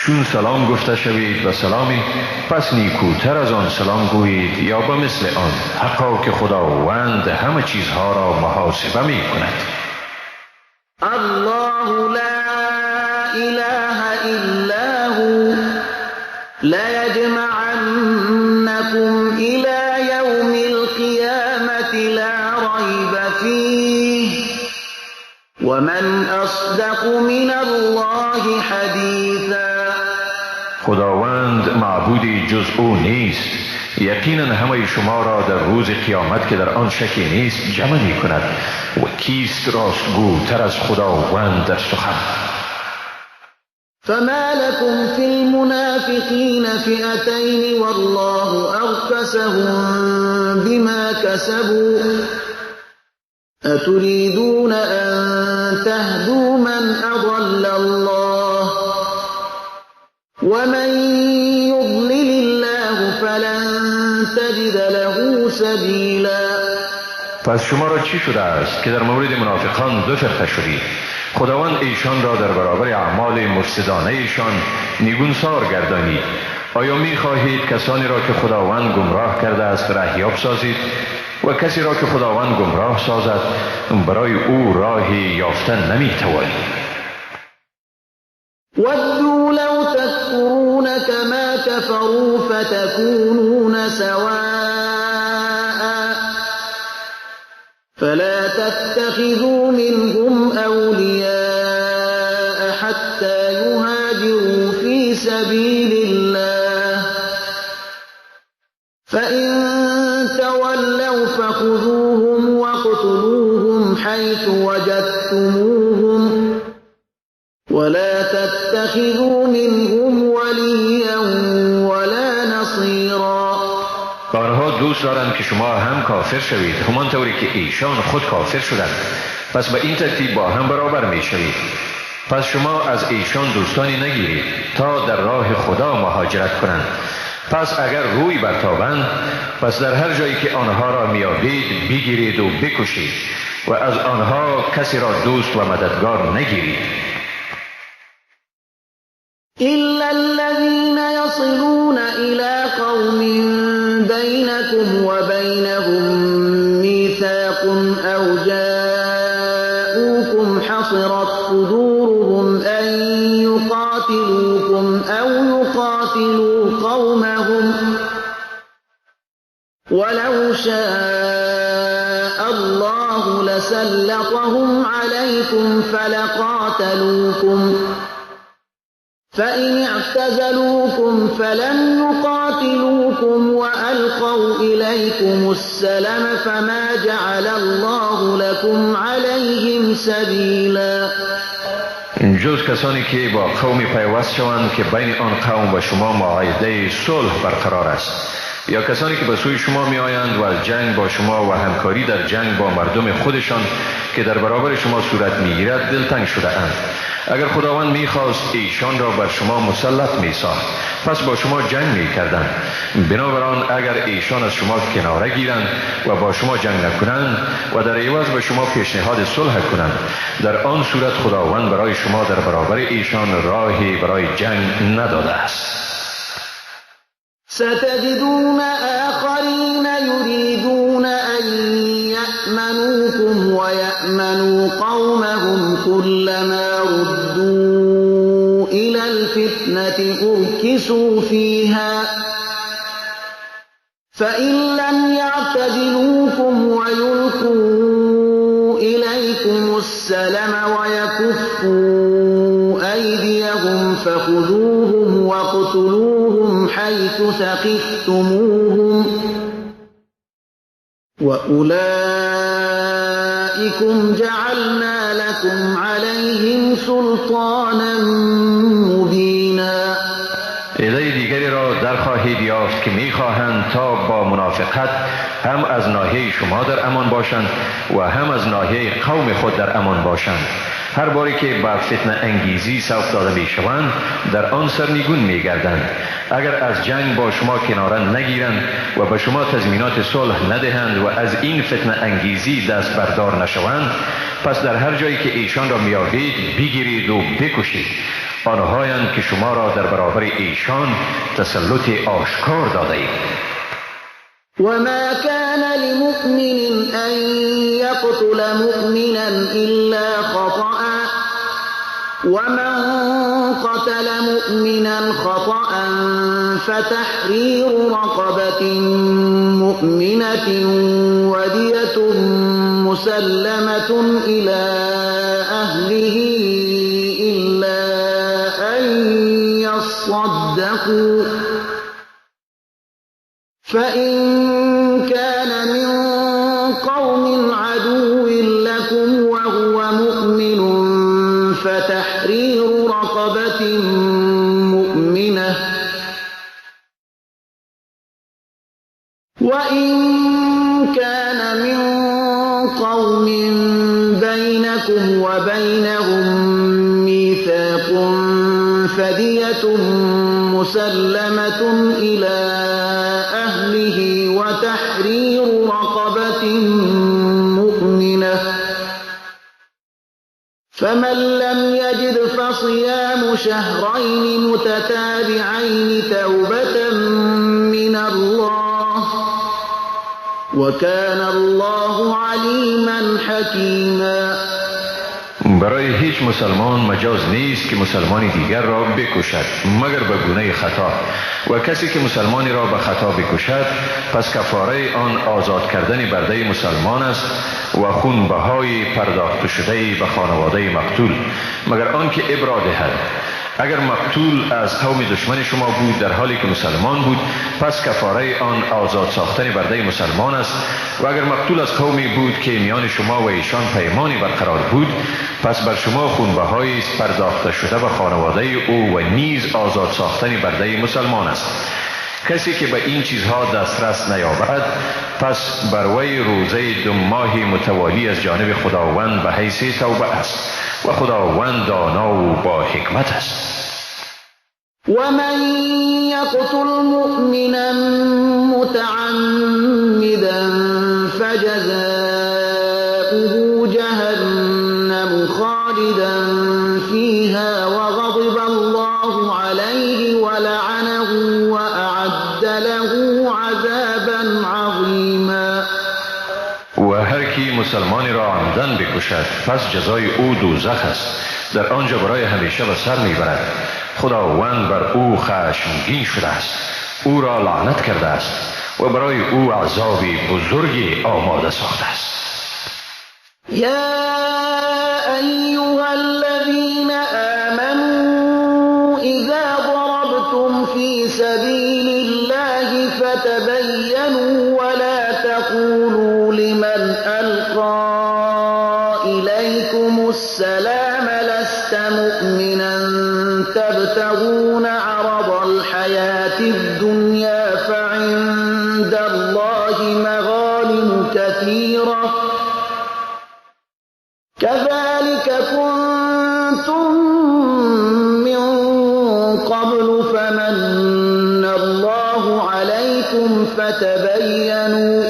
چون سلام گفته شوید و سلامی پس نیکوتر از آن سلام گویید یا به مثل آن، حقا که خداوند همه چیزها را محاسبه می کند. الله لا اله الا هو ليجمعنكم الى يوم القيامة لا ريب فيه ومن اصدق من الله حدیثا. خداوند معبودی جز او نیست. یقینا همه شما را در روز قیامت که در آن شکی نیست جمع می کند و کیست راستگوتر از خداوند در سخن. فما لكم في المنافقين فئتين والله أركسهم بما كسبوا أتريدون أن تهدوا من أضل الله ومن يضلل الله فلن تجد له سبيلا. پس شما را چی شده است که در مورد منافقان دو فرقه شدید؟ خداوند ایشان را در برابر اعمال مفسدانه ایشان نیگونسار گردانید. آیا می خواهید کسانی را که خداوند گمراه کرده است رهیاب سازید و کسی را که خداوند گمراه سازد برای او راهی یافتن نمی توانید؟ ودوا لو تكفرون كما كفروا فتكونون سواء فلا تتخذوا منهم أولياء حتى يهاجروا في سبيل الله فإن تولوا فخذوهم واقتلوهم حيث وجدتموهم ولا تتخذوا منهم وليا ولا نصيرا. آنها دوست دارند که شما هم کافر شوید همانطوری که ایشان خود کافر شدند، پس به این ترتیب با هم برابر می شوید. پس شما از ایشان دوستانی نگیرید تا در راه خدا مهاجرت کنند. پس اگر روی برتابند پس در هر جایی که آنها را میابید بگیرید و بکشید و از آنها کسی را دوست و مددگار نگیرید. إلا الذين يصلون إلى قوم بينكم وبينهم ميثاق أو وأحضرت صدورهم أن يقاتلوكم أو يقاتلوا قومهم ولو شاء الله لسلطهم عليكم فلقاتلوكم فإن اعتزلوكم فلم يقاتلوكم وألقوا إليكم السلم فما جعل الله لكم عليهم سبيلا. جز کسانی که با قومی پیوست شوند که بین آن قوم و شما معاهده صلح برقرار است، یا کسانی که به سوی شما می آیند و از جنگ با شما و همکاری در جنگ با مردم خودشان که در برابر شما صورت می گیرد دلتنگ شده اند. اگر خداوند می خواست ایشان را بر شما مسلط می ساخت پس با شما جنگ می کردند. بنابراین اگر ایشان از شما کناره گیرند و با شما جنگ نکنند و در عوض به شما پیشنهاد صلح کنند، در آن صورت خداوند برای شما در برابر ایشان راهی برای جنگ نداده است. ستجدون آخرين يريدون أن يأمنوكم ويأمنوا قومهم كلما ردوا إلى الفتنة أركسوا فيها فإن لم يعتزلوكم ويلقوا إليكم السلم ويكفوا أيديهم فخذوهم واقتلوهم حيث ثقفتموهم وأولئكم جعلنا لكم عليهم سلطانا مبینا. ایده دیگری را در خواهید یافت که می‌خواهند تا با منافقت هم از ناحیه شما در امان باشند و هم از ناحیه قوم خود در امان باشند. هر باری که با فتنه انگیزی سوق داده میشوند در آن سرنگون میگردند. اگر از جنگ با شما کناره نگیرند و به شما تضمینات صلح ندهند و از این فتنه انگیزی دست بردار نشوند، پس در هر جایی که ایشان را میابید بگیرید و بکشید. آنهایند که شما را در برابر ایشان تسلط آشکار داده اید. وما كان لمؤمن أن يقتل مؤمنا إلا خطأ ومن قتل مؤمنا خطأ فتحرير رقبة مؤمنة ودية مسلمة إلى أهله إلا أن يصدقوا فإن كان من قوم عدو لكم وهو مؤمن فتحرير رقبة مؤمنة وإن كان من قوم بينكم وبينهم ميثاق فدية مسلمة إلى أهله وتحرير رقبة مؤمنة فمن لم يجد فصيام شهرين متتابعين توبة من الله وكان الله عليما حكيما. برای هیچ مسلمان مجاز نیست که مسلمانی دیگر را بکشد مگر به گونه خطا، و کسی که مسلمانی را به خطا بکشد پس کفاره آن آزاد کردن برده مسلمان است و خونبهای پرداخت شده به خانواده مقتول، مگر آنکه ابرا دهد. اگر مقتول از قوم دشمن شما بود در حالی که مسلمان بود پس کفاره آن آزاد ساختن برده مسلمان است، و اگر مقتول از قومی بود که میان شما و ایشان پیمانی برقرار بود پس بر شما خونبهایی است پرداخته شده به خانواده او و نیز آزاد ساختن برده مسلمان است. کسی که به این چیزها دسترس نیابد پس بر وی روزه 2 ماه متوالی از جانب خداوند به حیث توبه است و خداوند دانا و با حکمت است. ومن يقتل مؤمنا متعمدا فجزاؤه جهنم خالدا فيها وغضب الله عليه ولعنه وأعد له عذابا عظيما. و هر کی مسلمانی را مردن بکشد پس جزای او دوزخ است، در آنجا برای همیشه به سر میبرد. خداوند بر او خشمگین شده است، او را لعنت کرده است و برای او عذابی بزرگی آماده ساخته است. يا أيها الذين آمنوا إذا ضربتم في سبيل الله فتبينوا ولا تقولوا لمن ألقى إليكم السلام لست مؤمنا تبتغون عرض الحياة الدنيا فعند الله مغانم كثيرة كذلك كنتم من قبل فمن الله عليكم فتبينوا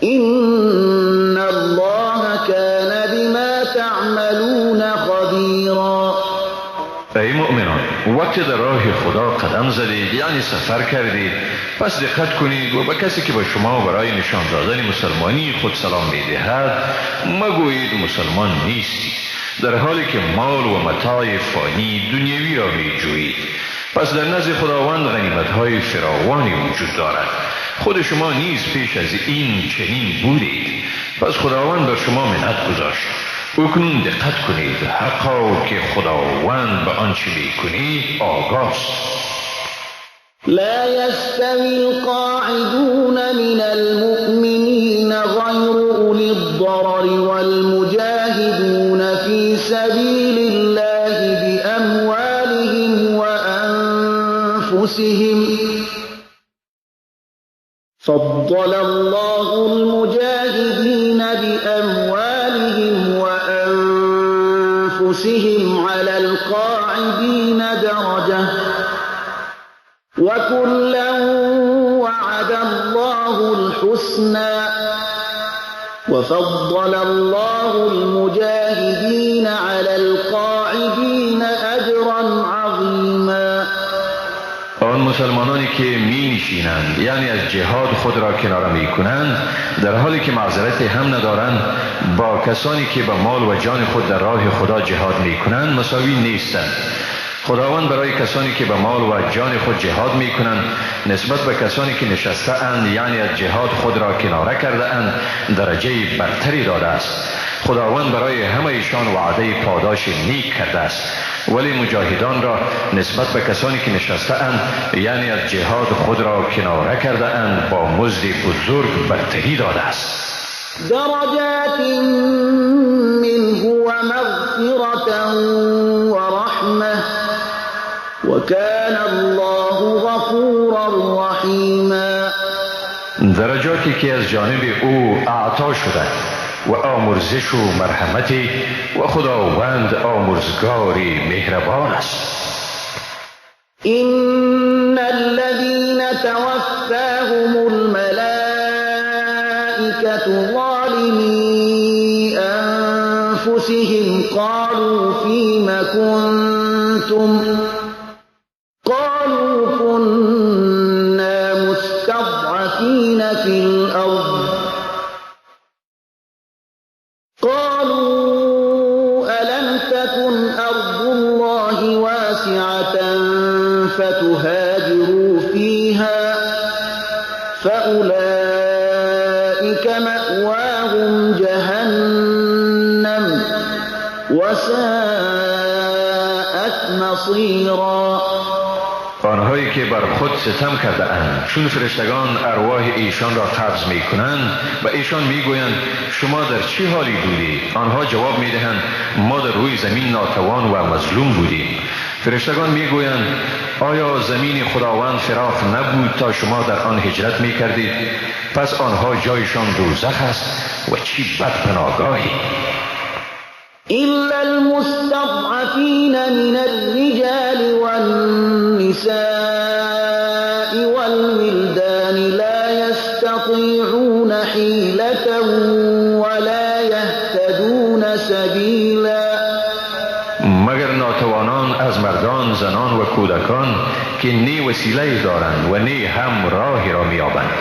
إن الله كان بما تعملون خبيرا. ای مؤمنان، وقتی در راه خدا قدم زدید یعنی سفر کردید پس دقت کنید و به کسی که به شما برای نشان دادن مسلمانی خود سلام می‌دهد مگویید مسلمان نیستی، در حالی که مال و متاع فانی دنیوی را می‌جویید. پس در نزد خداوند غنیمت‌های فراوانی وجود دارد. خود شما نیز پیش از این چنین بودید، پس خداوند بر شما منت گذاشت. اکنون دقت کنید، حقا که خداوند به آنچه می‌کنید آگاه است. لا يستوي القاعدون من المؤمنين غير أولي الضرر والمجاهدون في سبيل الله بأموالهم وأنفسهم فضل الله المجاهدين بأموالهم وأنفسهم على القاعدين درجة وكلا وعد الله الحسنى وفضل الله المجاهدين على القاعدين أجرا عظيما. آن مسلمانانی که می نشینند یعنی از جهاد خود را کناره می کنند در حالی که معذرت هم ندارند با کسانی که به مال و جان خود در راه خدا جهاد می کنند مساوی نیستند. خداوند برای کسانی که به مال و جان خود جهاد می کنند نسبت به کسانی که نشسته اند یعنی از جهاد خود را کناره کرده اند درجه برتری داده است. خداوند برای همه ایشان وعده پاداش نیک کرده است، ولی مجاهدان را نسبت به کسانی که نشسته اند یعنی از جهاد خود را کناره کرده اند با مزد بزرگ برتری داده است. درجات منه ومغفرة ورحمة وكان الله غفورا رحیما. درجاتی که از جانب او اعطا شده و آمرزش و مرحمتی و خداوند آمرزگاری مهربان است. إن الذين توفاهم الملائكة ظالمي أنفسهم قالوا فيم كنتم قالوا كنا مستضعفين في الأرض قالوا ألم تكن أرض الله واسعة فتهاجروا فيها فأولئك مأواهم جهنم وساءت مصيرا. آنهایی که بر خود ستم کرده اند چون فرشتگان ارواح ایشان را قبض می کنند و ایشان می گویند شما در چه حالی بودید؟ آنها جواب می دهند ما در روی زمین ناتوان و مظلوم بودیم. فرشتگان می گویند آیا زمین خداوند فراخ نبود تا شما در آن هجرت می کردید؟ پس آنها جایشان دوزخ است و چی بد پناهگاهی. إلا المستضعفين من الرجال والنساء والولدان لا يستطيعون حيلة ولا يهتدون سبيلا. مگر ناتوانان از مردان، زنان و کودکان که نی وسیله دارند و نی هم راهی را می‌یابند.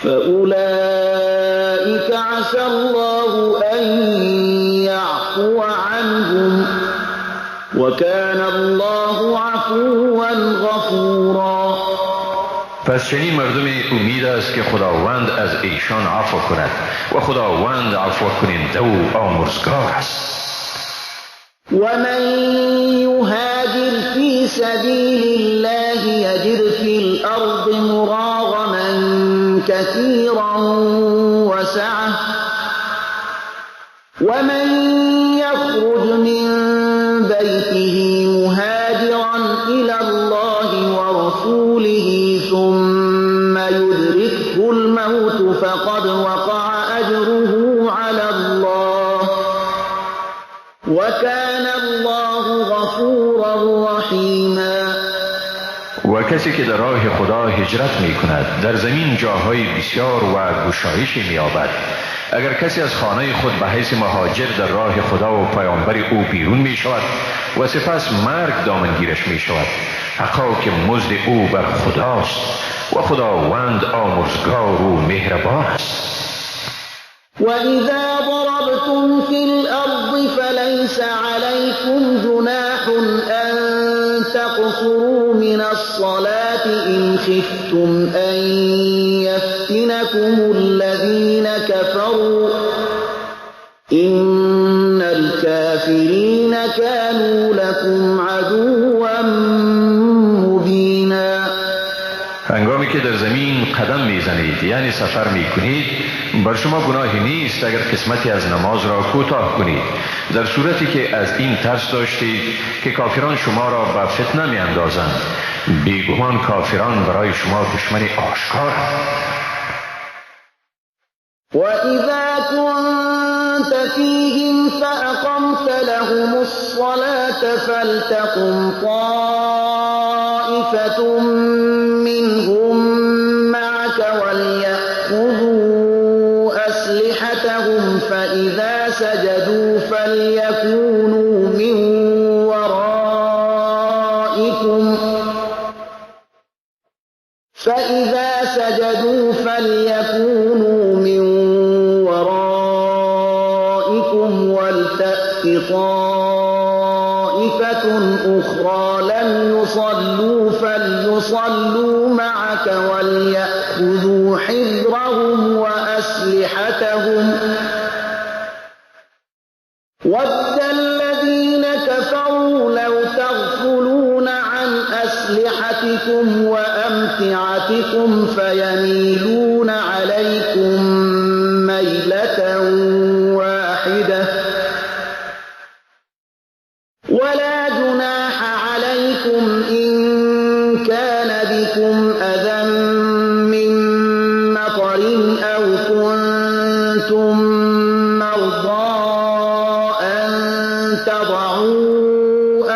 فأولئك عسى الله أن يعفو عنهم وكان الله عفوا غفورا. پس چنین مردم امید است که خداوند از ایشان عفو کند و خداوند عفو کننده و آمرزگار است. ومن يهاجر في سبيل الله يجد في الأرض مراغما كثيرا وسعة ومن يخرج من بيته مهاجرا إلى الله ورسوله ثم يدركه الموت فقد وقع أجره على الله وكان الله غفورا رحیما. و کسی که در راه خدا هجرت می کند در زمین جاهای بسیار و گشایش می یابد. اگر کسی از خانه خود به حیث مهاجر در راه خدا و پیامبر او بیرون می شود و سپس مرگ دامنگیرش می شود، حقا که مزد او بر خداست و خداوند آمرزگار و مهربان است. وَإِذَا ضَرَبْتُمْ فِي الْأَرْضِ فَلَيْسَ عَلَيْكُمْ جُنَاحٌ أَن تَقْصُرُوا مِنَ الصَّلَاةِ إِنْ خِفْتُمْ أَن يَفْتِنَكُمُ الَّذِينَ كَفَرُوا إِنَّ الْكَافِرِينَ كَانُوا لَكُمْ عَدُوًّا مُبِينًا. هنگامی که در زمین قدم میزنید یعنی سفر میکنید بر شما گناهی نیست اگر قسمتی از نماز را کوتاه کنید، در صورتی که از این ترس داشتید که کافران شما را به فتنه میاندازند. بیگمان کافران برای شما دشمن آشکارند. وَإِذَا كُنْتَ فِيهِمْ فَأَقَمْتَ لَهُمُ الصَّلَاةَ فَلْتَقُمْ طَائِفَةٌ مِّنْهُمْ مَعَكَ وَلْيَأْخُذُوا أَسْلِحَتَهُمْ فَإِذَا سَجَدُوا فَلْيَكُونُوا مِنْ وَرَائِكُمْ وَلْتَأْتِ طَائِفَةٌ أُخْرَى لَمْ يُصَلُّوا فَلْيُصَلُّوا مَعَكَ وَلْيَأْخُذُوا حِذْرَهُمْ وَأَسْلِحَتَهُمْ وَدَّ الَّذِينَ كَفَرُوا لَوْ تَغْفُلُونَ عَنْ أَسْلِحَتِكُمْ وَأَمْتِعَتِكُمْ فَيَمِيلُونَ عَلَيْكُمْ مَيْلَةً وَاحِدَةً وَلَا جُنَاحَ عَلَيْكُمْ إِن كَانَ بِكُمْ أَذًى مِّن مَّطَرٍ أَوْ كُنتُم مَّرْضَىٰ أَن تَضَعُوا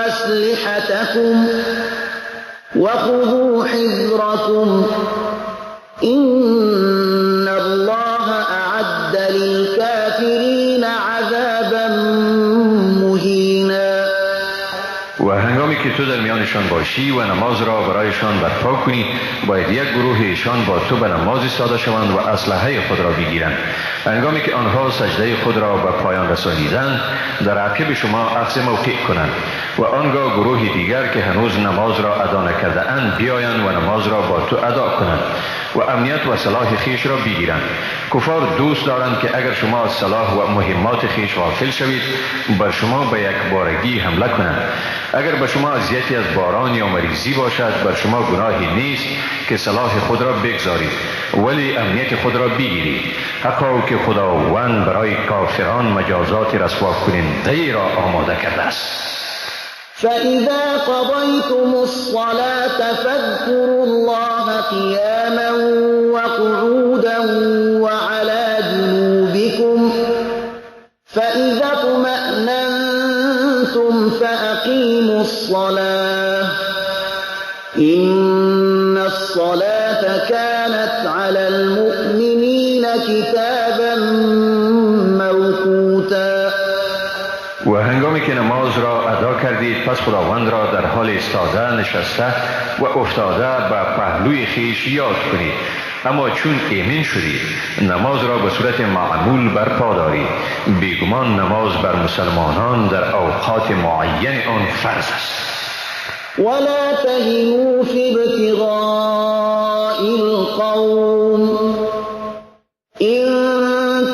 أَسْلِحَتَكُمْ وَخُذُوا حِذْرَكُمْ إِنَّ اللَّهَ أَعَدَّ لِلْكَافِرِينَ عَذَابًا مُهِينًا. و هنگامی که تو در میانشان باشی و نماز را برایشان برپا کنی، باید یک گروه ایشان با تو به نماز ایستاده شوند و اسلحه خود را بگیرند. هنگامی که آنها سجده خود را به پایان رسانیدند، در عقب شما اخذ موقع کنند و آنگاه گروه دیگر که هنوز نماز را ادا نکرده اند بیایند و نماز را با تو ادا کنند و امنیت و صلاح خیش را بگیرند. کفار دوست دارند که اگر شما از صلاح و مهمات خیش غافل شوید بر شما به یک بارگی حمله کنند. اگر به شما اذیتی از باران یا مریضی باشد بر شما گناهی نیست که صلاح خود را بگذارید ولی امنیت خود را بگیرید، حقا که خداوند برای کافران مجازات رسوا کننده را آماده کرده است. فَإِذَا قَضَيْتُمُ الصَّلَاةَ فَاذْكُرُوا اللَّهَ قِيَامًا وَقُعُودًا وَعَلَى جُنُوبِكُمْ فَإِذَا اطْمَأْنَنْتُمْ فَأَقِيمُوا الصَّلَاةَ إِنَّ الصَّلَاةَ كَانَتْ عَلَى الْمُؤْمِنِينَ كِتَابًا موقوتا. و هنگامی که نماز را ادا کردید پس خداوند را در حال ایستاده، نشسته و افتاده به پهلوی خیش یاد کنید اما چون ایمن شدید نماز را به صورت معمول برپا دارید، بیگمان نماز بر مسلمانان در اوقات معین آن فرض است. ولا تهنوا في ابتغاء القوم إن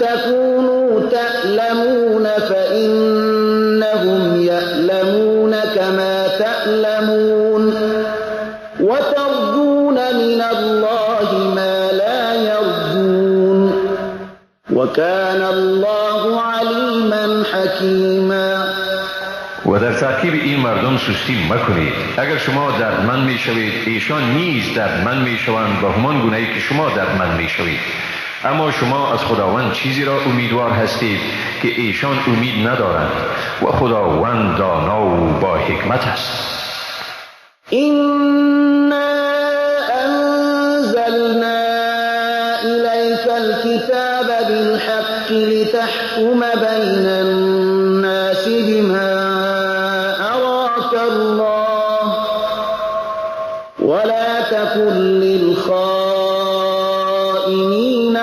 تكونوا تألمون فإنهم يألمون كما تألمون وترجون من الله ما لا يرجون وكان الله عليما حكيما. و در تعقیب این مردم سستی مکنید. اگر شما دردمند می شوید ایشان نیز دردمند می شوند به همان گونه‌ای که شما دردمند می شوید. اما شما از خداوند چیزی را امیدوار هستید که ایشان امید ندارند و خداوند دانا و با حکمت است. إنا أنزلنا إليك الكتاب بالحق لتحكم بين الناس بما أراك الله ولا تكن للخائنين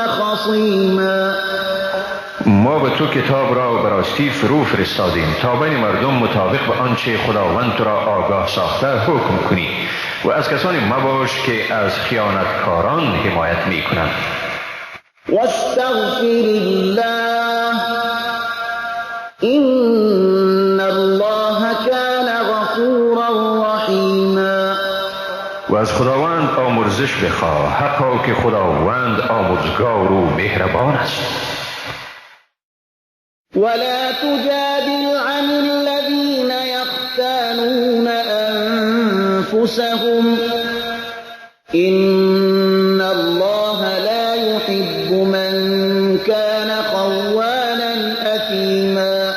خصيما. ما به تو کتاب را به راستی فرو فرستادیم تا بین مردم مطابق به آنچه خداوند تو را آگاه ساخته حکم کنی و از کسانی مباش که از خیانتکاران حمایت می کنند. واستغفر الله إن الله كان غفورا رحيما. و از خداوند آمرزش بخواه، حقا که خداوند آمرزگار و مهربان است. ولا تجادل عن الذين يختانون أنفسهم إن الله لا يحب من كان خوانا أثيما.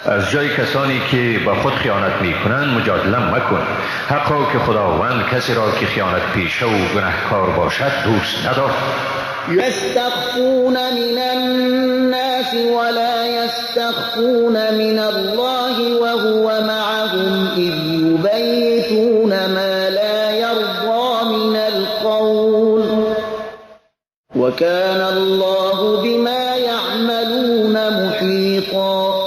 از جای کسانی که با خود خیانت می کنند مجادله مکن، حقا که خداوند کسی را که خیانت پیشه و گناهکار باشد دوست ندارد. يستخفون من الناس ولا يستخفون من الله وهو معهم إذ يبيتون ما لا يرضى من القول وكان الله بما يعملون محيطا.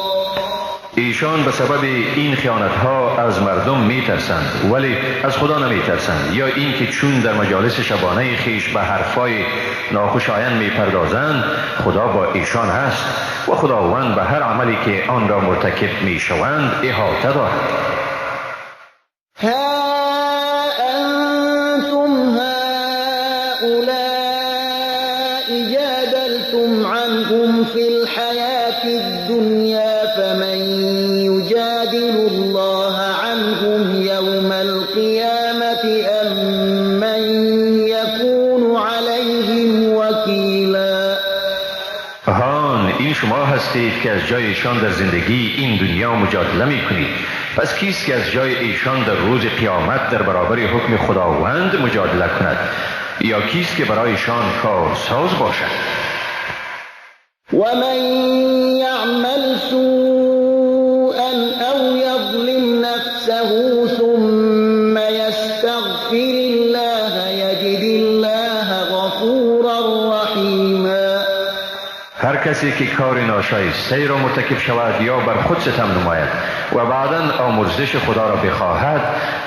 ایشان به سبب این خیانت ها از مردم می ترسند ولی از خدا نمی ترسند، یا اینکه چون در مجالس شبانه خیش به حرفای ناخوشایند می پردازند خدا با ایشان هست و خداوند به هر عملی که آن را مرتکب می شوند احاطه دارد. ها أنتم هؤلاء جادلتم عنهم في الحياة الدنيا فمن يجادل الله عنهم يوم القيامة أم من يكون عليهم وكيلا. این شما هستید که از جای ایشان در زندگی این دنیا مجادله می کنید، پس کیست که از جای ایشان در روز قیامت در برابر حکم خداوند مجادله کند، یا کیست که برایشان کارساز باشد؟ ومن يعمل سوءا أو يظلم نفسه ثم يستغفر الله يجد الله غفورا رحيما. هر کسی که کار ناشایسته را مرتکب شود یا بر خود ستم نماید و بعداً آمرزش خدا را بخواهد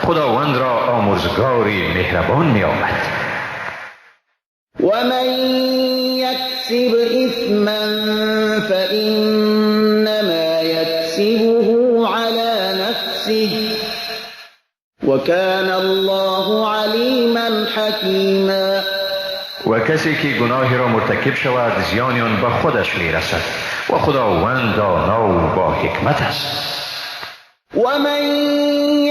خداوند را آمرزگاری مهربان می‌یابد. ومن يكسب إثما فإنما يكسبه على نفسه وكان الله عليما حكيما. و کسی که گناهی را مرتکب شود زیانی آن به خودش میرسد و خداوند دانا و با حکمت است. ومن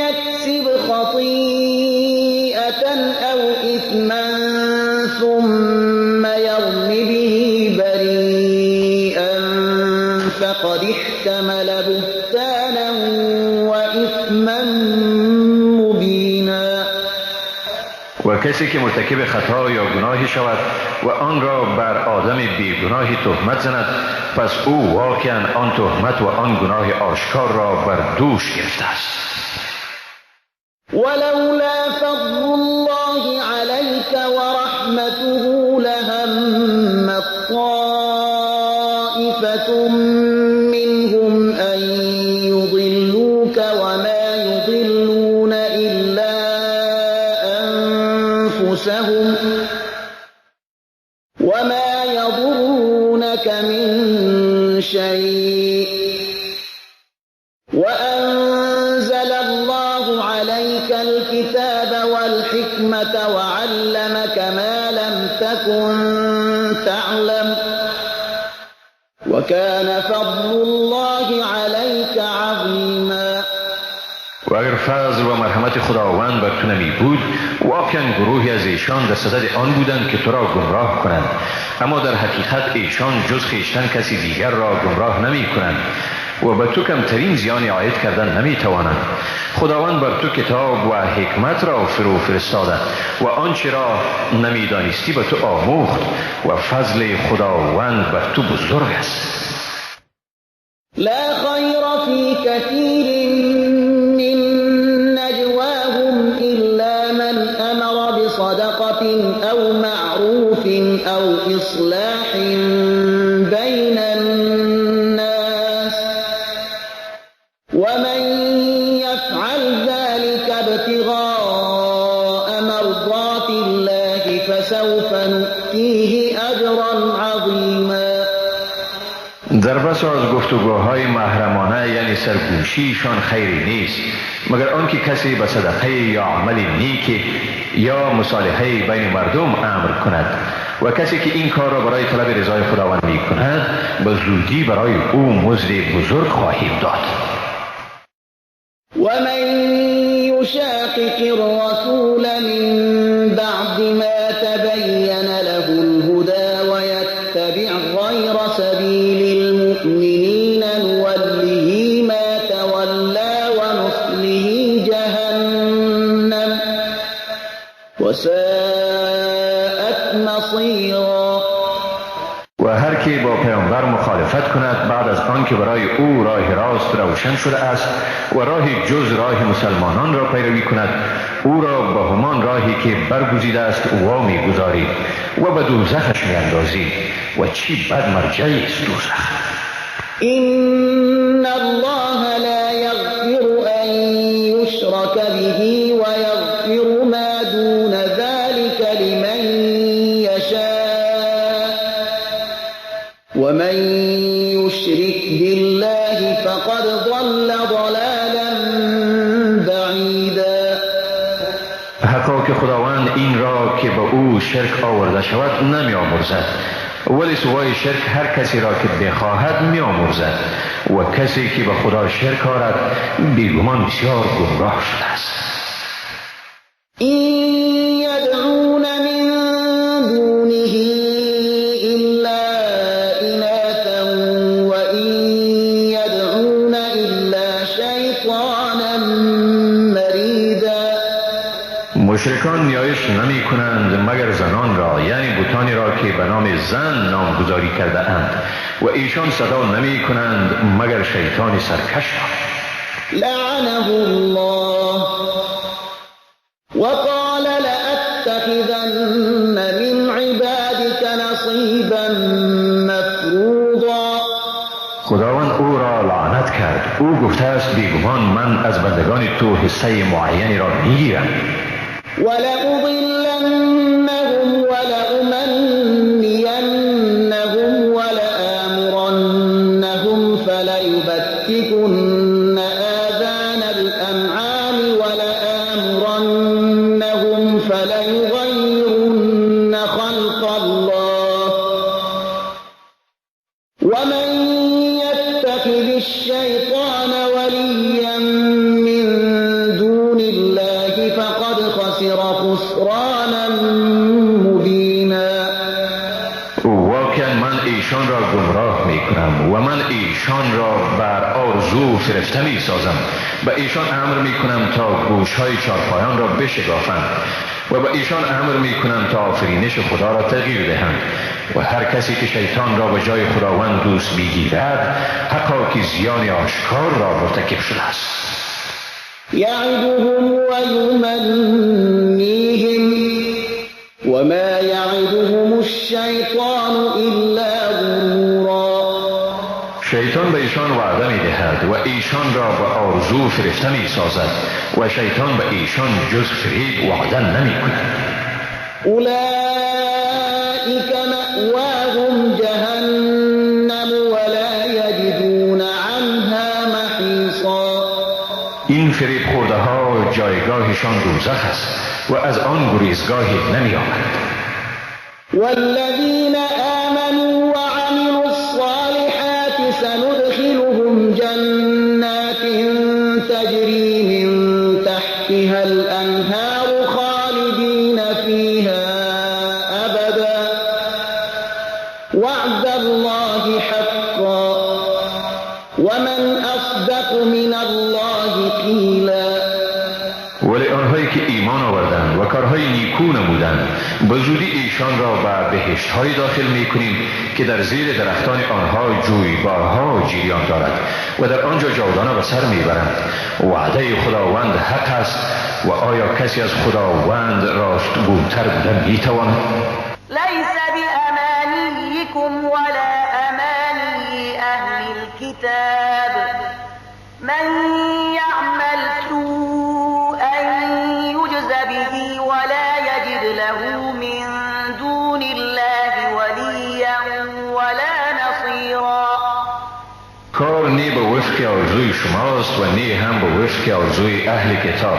يكسب خطيئة أو إثما ثم يرم به بريئا فقد احتمل بهتانا وإثما مبينا. و کسی که مرتکب خطا یا گناهی شود و آن را بر آدم بیگناهی تهمت زند پس او واقعا آن تهمت و آن گناه آشکار را بر دوش گرفته است. ولولا فضل الله عليك ورحمته وأنزل الله عليك الكتاب والحكمة وعلمك ما لم تكن تعلم وكان فضل الله عليك عظيما. و اگر فضل و مرحمت خداوند بر تو نمی بود، واقعا گروهی از ایشان در صدد آن بودند که تو را گمراه کنند، اما در حقیقت ایشان جز خویشتن کسی دیگر را گمراه نمی کنند و به تو کمترین زیانی عاید کردن نمی توانند. خداوند بر تو کتاب و حکمت را فرو فرستاده و آنچه را نمی دانستی به تو آموخت و فضل خداوند بر تو بزرگ است. لا خیر فی کثیر من نجواهم الا من امر بصدقة او معروف او اصلاح بین الناس ومن يفعل ذلك ابتغاء مرضات الله فسوف نؤتيه اجرا عظیما. در بس از گفتگوهای محرمانه یعنی سرگوشیشان خیری نیست مگر آنکه کسی به صدقه یا عمل نیک یا مصالحه بین مردم امر کند و کسی که این کار را برای طلب رضای خداوند می کند به زودی برای او مزد بزرگ خواهیم داد. ومن يشاقق الرسول من بعد ما تبين له الهدى ويتبع غير سبيل المؤمنين نوله ما تولى ونصله جهنم وساءت مصيرا. و هر کی با پیامبر مخالفت کند بعد از آنکه برای او راه راست روشن شده است و راهی جز راه مسلمانان را پیروی کند، او را به همان راهی که برگزیده است وامی گذارید و به دوزخش میاندازید و چی بد مرجعی است دوزخ. إن الله لا يغفر أن يشرك به ويغفر ما دون ذلك لمن يشاء ومن يشرك بالله فقد ضل ضلالا بعيدا. حقا که خداوند این را که به او شرک آورده شود نمی آمرزد، ولی سوای شرک هر کسی را که بخواهد می آمرزد و کسی که به خدا شرک آرد بیگمان بسیار گمراه شده است. این یدعون من دونه الا اناثا و این یدعون الا شیطانا مریدا. مشرکان نیایش نمی کنند مگر زنان را یعنی بتانی را که به نام زن نامگذاری کرده اند و ایشان صدا نمی کنند مگر شیطان سرکش را. لعنه الله وقال لأتخذن من عبادك نصیبا مفروضا. خداوند او را لعنت کرد. او گفته است بیگمان من از بندگان تو حصه معینی را میگیرم. ولأضلنهم ولأمنينهم ولآمرنهم فليبتكن آذان الأنعام ولآمرنهم فليغيرن خلق الله ومن يتخذ الشيطان وليا من دون الله فقد خسر خسرانا مبینا. واقعا من ایشان را گمراه می کنم و من ایشان را بر آرزو فرفته می سازم. به ایشان امر می کنم تا گوشهای چارپایان را بشکافند و به ایشان امر می کنم تا آفرینش خدا را تغییر دهند و هر کسی که شیطان را به جای خداوند دوست می گیرد حقا که زیان آشکار را مرتکب شده است. یعدهم و یمنیهم وما یعدهم الشیطان الا غرورا. شیطان به ایشان وعده می دهد و ایشان را به آرزو فرفته می سازد و شیطان به ایشان جز فریب وعده نمی کند. اولئک مأواهم جهنم ولا یجدون عنها محیصا. فریب خورده ها جایگاهشان دوزخ است و از آن گریزگاهی نمی آمد. والذين آمنوا وعملوا الصالحات سندخلهم جنات تجري من تحتها الأنهار خالدين فيها أبدا وعد الله حقا ومن أصدق من الله قيلا. ولی آنهایی که ایمان آوردند و کارهای نیکو نمودند به زودی ایشان را به بهشت‌های داخل می‌کنیم که در زیر درختان آنها جویبارها جریان دارد و در آنجا جاودانه به سر میبرند. وعده خداوند حق است و آیا کسی از خداوند راستگوتر بودن میتواند؟ ليس بأمانيكم ولا أماني أهل الكتاب من يعمل سوءا يجز به ولا يجد له من دون الله وليا ولا نصيرا. کار نی به وفق آرزوی شماست و نی هم به وفق آرزوی اهل کتاب.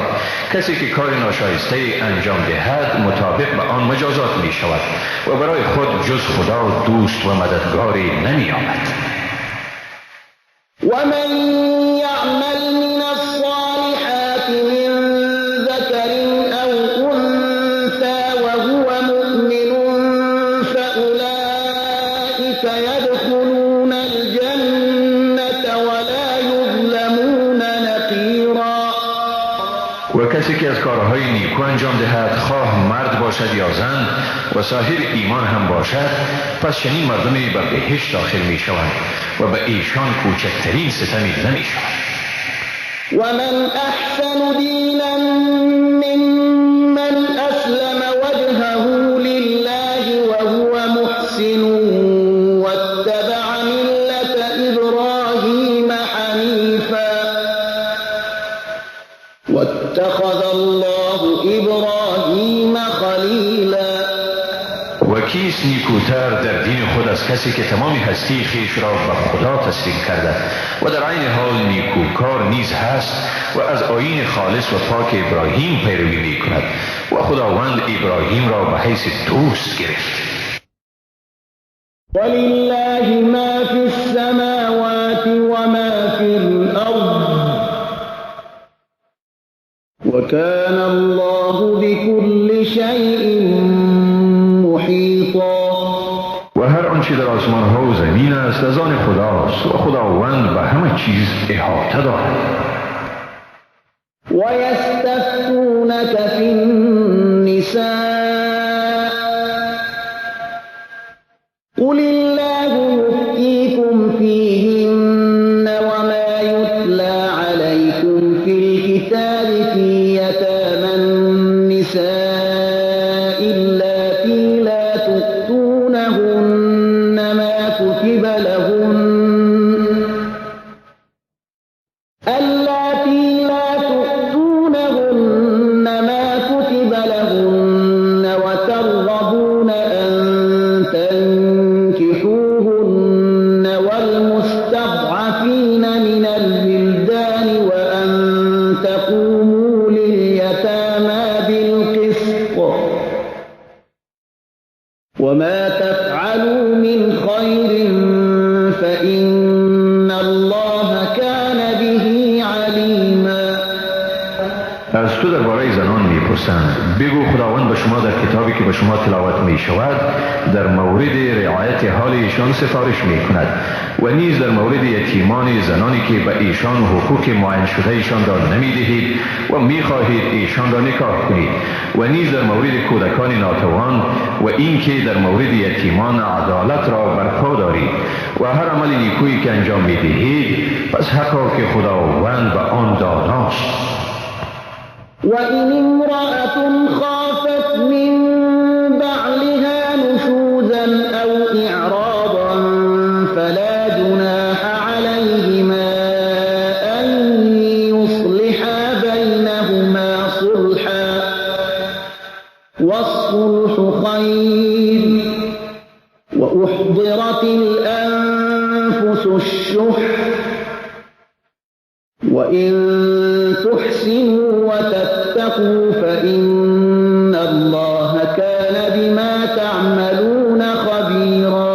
کسی که کار ناشایسته انجام دهد مطابق به آن مجازات می شود و برای خود جز خدا دوست و مددگاری نمی آمد. ومن يعمل من الصالحات من ذكر أو أنثى وهو مؤمن فأولئك يدخلون الجنة ولا يظلمون نقيرا. و کسی که از کارهای نیکو انجام دهد خواه مرد باشد یا زن و صاحب ایمان هم باشد پس چنین مردمی به بهشت داخل می شوند و به ایشان کوچکترین ستمی نمی شود. ومن أحسن دينا ممن أسلم وجهه لله وهو محسن واتبع ملة إبراهيم حنيفا واتخذ الله إبراهيم خليلا. و کیست نیکوتر در دین خود از کسی که تمام هستی خویش را به خدا تسلیم کرده و در عین حال نیکوکار نیز هست و از آیین خالص و پاک ابراهیم پیروی می کند و خداوند ابراهیم را به حیث دوست گرفت. ولله ما في السماوات وما في الأرض وكان الله بكل شيء محيطا. و هر آنچه در آسمان ها و زمین است از آن خداست و خداوند به همه چیز احاطه دارد. ويستفتونك في النساء قل الله يفتيكم فيهن وما يتلى عليكم في الكتاب في يتامى النساء اللاتي لا تؤتونهن ما كتب لهن وترغبون أن تنكحوهن والمستضعفين من الولدان وأن تقوموا لليتامى بالقسط وما تفعلوا من خير فإن الله كان به عليما. از تو درباره زنان میپرسند بگو خداوند به شما در کتابی که به شما تلاوت می شود در مورد رعایت حال ایشان سفارش می کند و نیز در مورد یتیمان زنانی که به ایشان حقوق معین شده ایشان را نمی دهید و می خواهید ایشان را نکاح کنید و نیز در مورد کودکان ناتوان و اینکه در مورد یتیمان عدالت را برپا دارید و هر عمل نیکویی که انجام می دهید پس حقا که خداوند به آن داناست. وإن امرأة خافت من بعلها نشوزا أو إعراضا فلا جناح عليهما أن يصلحا بينهما صلحا والصلح خير وأحضرت الأنفس الشح وإن تحسنوا وتتقوا فإن الله كان بما تعملون خبيرا.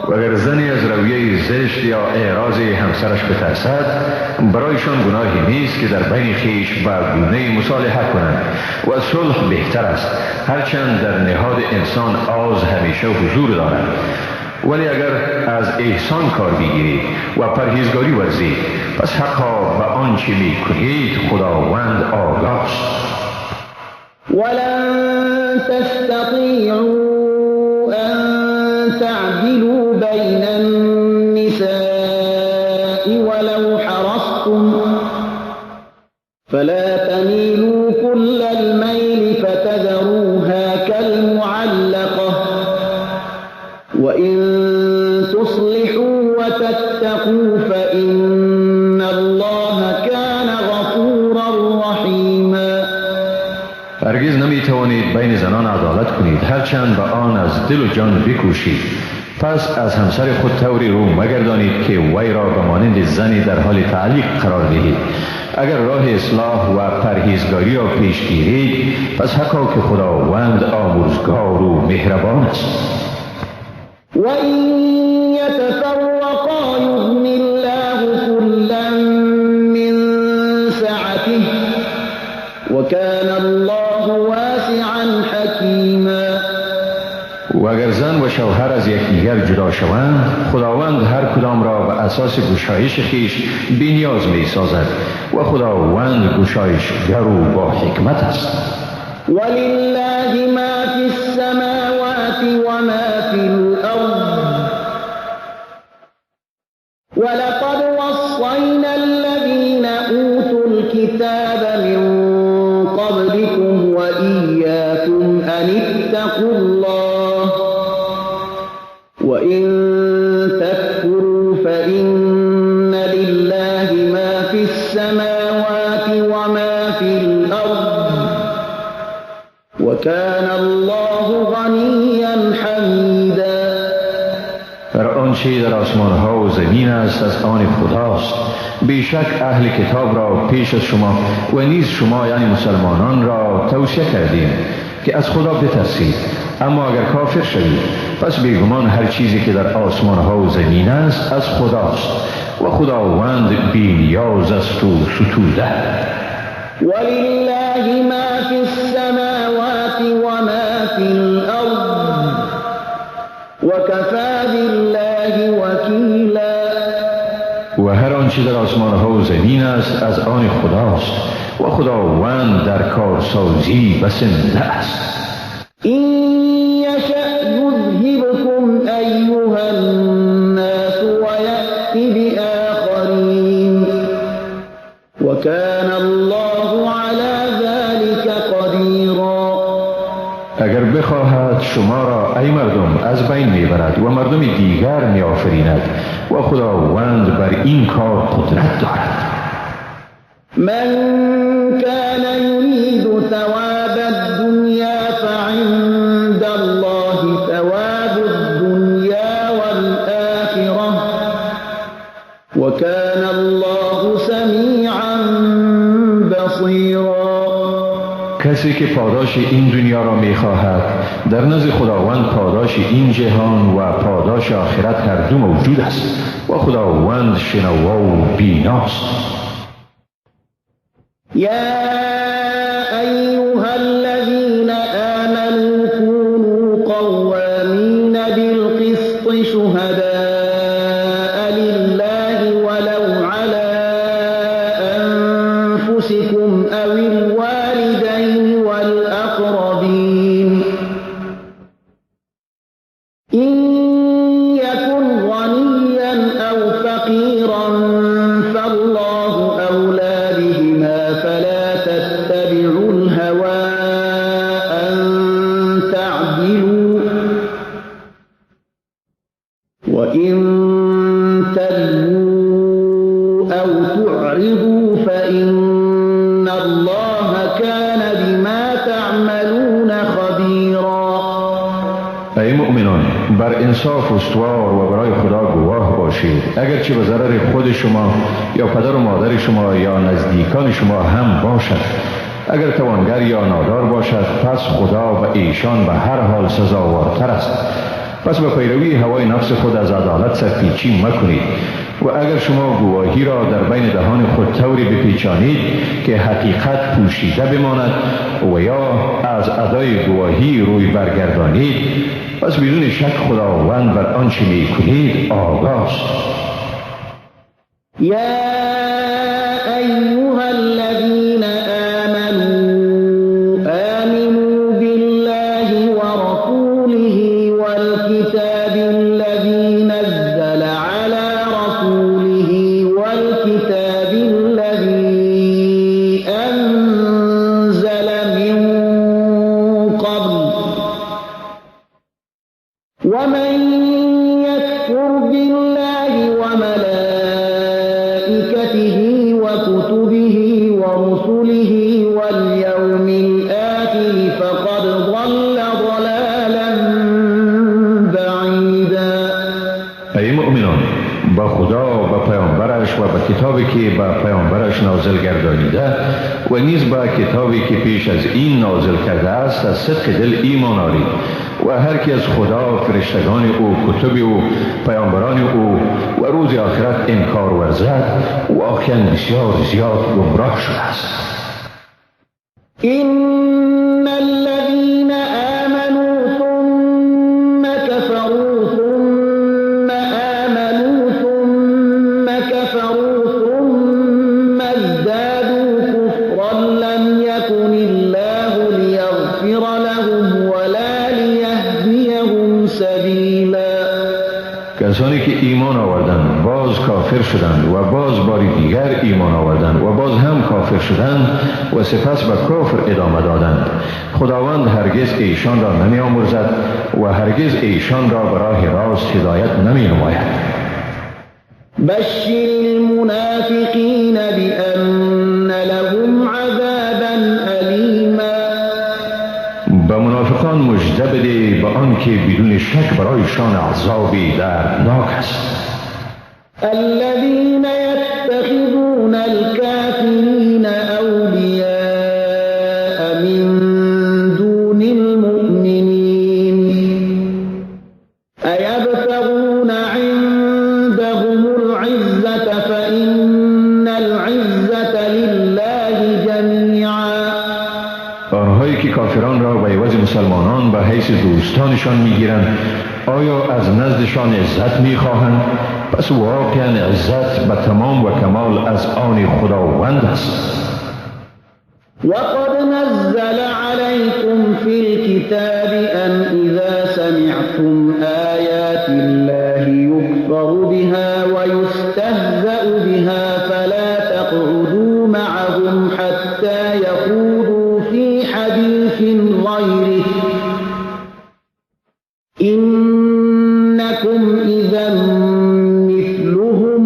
و اگر زنی از رویه زشت یا اعراض همسرش بترسد، برایشان گناهی نیست که در بین خویش بر گونه مصالحه کنند و صلح بهتر است، هرچند در نهاد انسان آز همیشه حضور دارد. ولی اگر از احسان کار بگیرید و پرهیزگاری ورزید، پس حقا به آنچه می کنید خداوند آگاه است. ولن تستطيعوا أن تعدلوا بين النساء ولو حرصتم فلا تميلوا كل الميل فتذروها كالمعلقة وإن تصلحوا وتتقوا فإن الله كان غفورا رحيما. هرگز نمی توانید بین زنان عدالت کنید، هرچند به آن از دل و جان بکوشید. پس از همسر خود طوری رو مگردانید که وی را به مانند زنی در حال تعلیق قرار دهید. اگر راه اصلاح و پرهیزگاری را پیش گیرید، پس حقا که خداوند آمرزگار و مهربان است. وَإِن يَتَفَرَّقَا يُغْنِ اللَّهُ كُلًّا مِّن سَعَتِهِ وَكَانَ اللَّهُ وَاسِعًا حَكِيمًا. و اگر زن و شوهر از یکدیگر جدا شوند، خداوند هر کدام را به اساس گشایش خویش بی‌نیاز می سازد و خداوند گشایشگر و با حکمت است. وَلِلَّهِ مَا فِي السَّمَاوَاتِ وَمَا فِي الْأَرْضِ وَلَقَدْ وَصَّيْنَا الَّذِينَ أُوتُوا الْكِتَابَ مِن قَبْلِكُمْ وَإِيَّاكُمْ أَنِ اتَّقُوا اللَّهَ وَإِن تَكْفُرُوا فَإِنَّ لِلَّهِ مَا فِي السَّمَاوَاتِ وَمَا فِي الْأَرْضِ وَكَانَ اللَّهُ غَنِيًّا حَمِيدًا. هر آنچه در آسمان ها و زمین است از آن خداست. بیشک اهل کتاب را پیش از شما و نیز شما یعنی مسلمانان را توصیه کردیم که از خدا بترسید. اما اگر کافر شوید، پس بیگمان هر چیزی که در آسمان ها و زمین است از خداست و خداوند بی‌نیاز است و ستوده. وَلِلَّهِ مَا فِي السَّمَاوَاتِ وَمَا فِي الْأَرْضِ وَكَفَى بِاللَّهِ وَكِيلًا. و هر آنچه در آسمان ها و زمین است از آن خداست و خداوند در کارسازی بسنده است. إِن يَشَأْ يُذْهِبْكُمْ أَيُّهَا النَّاسُ وَيَأْتِ بِآخَرِينَ وَكَانَ اللَّهُ عَلَى ذَلِكَ قَدِيرًا. اگر بخواهد شما را ای مردم از بین میبرد و مردم دیگر میآفریند و خداوند بر این کار قدرت دارد. من كان يريد ثواب الدنيا فعند الله ثواب الدنيا والآخرة وكان الله سميعا بصيرا. کسی که پاداش این دنیا را میخواهد، در نزد خداوند پاداش این جهان و پاداش آخرت هر دو موجود است و خداوند شنوا و بیناست. يا أيها الذين آمنوا كونوا قوامين بالقسط شهداء لله ولو على أنفسكم أو الوالدين والأقربين إن يكن غنيا أو فقيرا فالله أولى بهما فلا تتبعوا الهوى أن تعدلوا وإن تلووا أو تعرضوا فإن الله كان بما تعملون خبيرا. ای مؤمنان، بر انصاف استوار و برای خدا گواه باشید. اگرچه به ضرر خود شما یا پدر و مادر شما یا نزدیکان شما هم باشد. اگر توانگر یا نادار باشد پس خدا و ایشان به هر حال سزاوارتر است. پس به پیروی هوای نفس خود از عدالت سرپیچی مکنید و اگر شما گواهی را در بین دهان خود طوری بپیچانید که حقیقت پوشیده بماند و یا از ادای گواهی روی برگردانید پس بدون شک خداوند بر آنچه می‌کنید آگاه است. یا ایها الذین آمنوا بالله و رسوله والکتاب الذی نزل على رسوله والکتاب الذی انزل من قبل ومن يكفر بالله وملائكته وكتبه ورسله واليوم الآخر فقد ضل ضلالا بعيدا. ای مؤمنان، با خدا و پیامبرش و به کتابی که به پیامبرش نازل گردانیده و نیز به کتابی که پیش از این نازل کرده است از صدق دل ایمان آرید و هر کی از خدا، فرشتگان او، کتب او، پیامبران او و روز آخرت انکار ورزد واقعا بسیار زیاد گمراه شده است. إن الذين آمنوا ثم كفروا ثم آمنوا ثم كفروا ثم ازدادوا كفرا لم يكن الله ليغفر لهم ولا ليهديهم سبيلا. کسانی که ایمان آوردند باز کافر شدند و باز باری دیگر ایمان آوردند و باز هم کافر شدند و سپس به کفر ادامه دادند خداوند هرگز ایشان را نمی آمرزد و هرگز ایشان را به راه راست هدایت نمی نماید. بشر المنافقین بأن لهم عذابا ألیما. به منافقان مژده بده به آنکه بدون شک برایشان عذابی دردناک است. الذين يتخذون الكافرين أولياء من دون المؤمنين أيبتغون عندهم العزة فإن العزة لله جميعا. آنهایی که کافران را به عوض مسلمانان به حیث دوستانشان میگیرند آیا از نزدشان عزت میخواهند؟ پس واقعا عزت به تمام و کمال از آن خداوند است. وقد نزل عليكم في الكتاب أن إذا سمعتم آيات الله يكفر بها ويستهزأ بها فلا تقعدوا معهم حتى يخوضوا في حديث غيره إنكم إذا مثلهم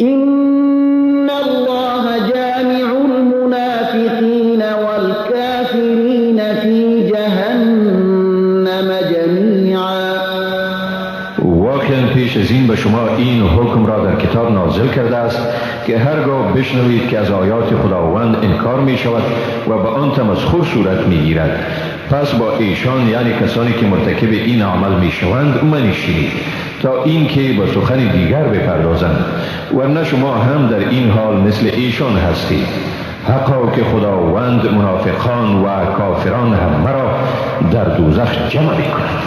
إن الله جامع المنافقين والكافرين في جهنم جميعا. واقعا پیش از این به شما این حکم را در کتاب نازل کرده است که هرگاه بشنوید که از آیات خداوند انکار می شود و به آن تمسخر صورت می گیرد پس با ایشان یعنی کسانی که مرتکب این عمل می شوند منشینید تا اینکه به سخن دیگر بپردازند ورنه شما هم در این حال مثل ایشان هستید. حقا که خداوند منافقان و کافران همه را در دوزخ جمع می کند.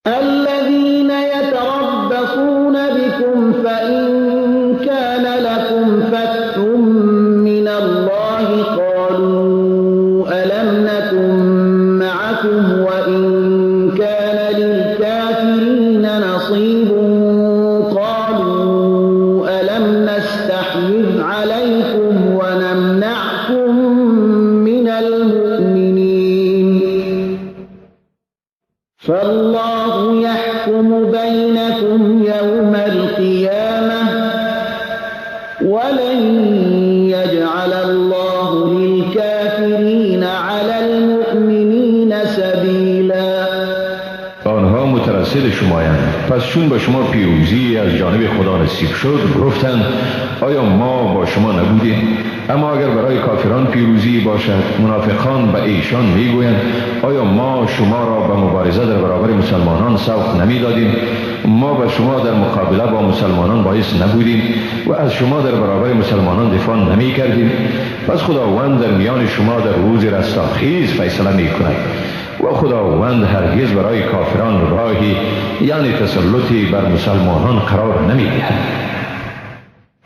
الذين يتربصون بكم فإن كان لكم فتح من الله قالوا ألم نكن معكم وإن كان للكافرين نصيب قالوا ألم نستحوذ عليكم ونمنعكم من المؤمنين فالله يحكم بينكم يوم القيامة ولن يجعل الله للكافرين على المؤمنين سبيلا. شمایند. پس چون به شما پیروزی از جانب خدا نصیب شد گفتند آیا ما با شما نبودیم؟ اما اگر برای کافران پیروزی باشد منافقان به ایشان میگویند آیا ما شما را به مبارزه در برابر مسلمانان سوق نمیدادیم؟ ما به شما در مقابله با مسلمانان باعث نبودیم و از شما در برابر مسلمانان دفاع نمی کردیم؟ پس خداوند در میان شما در روز رستاخیز فیصله می کند و خداوند هرگز برای کافران راهی یعنی تسلطی بر مسلمانان قرار نمی دهد.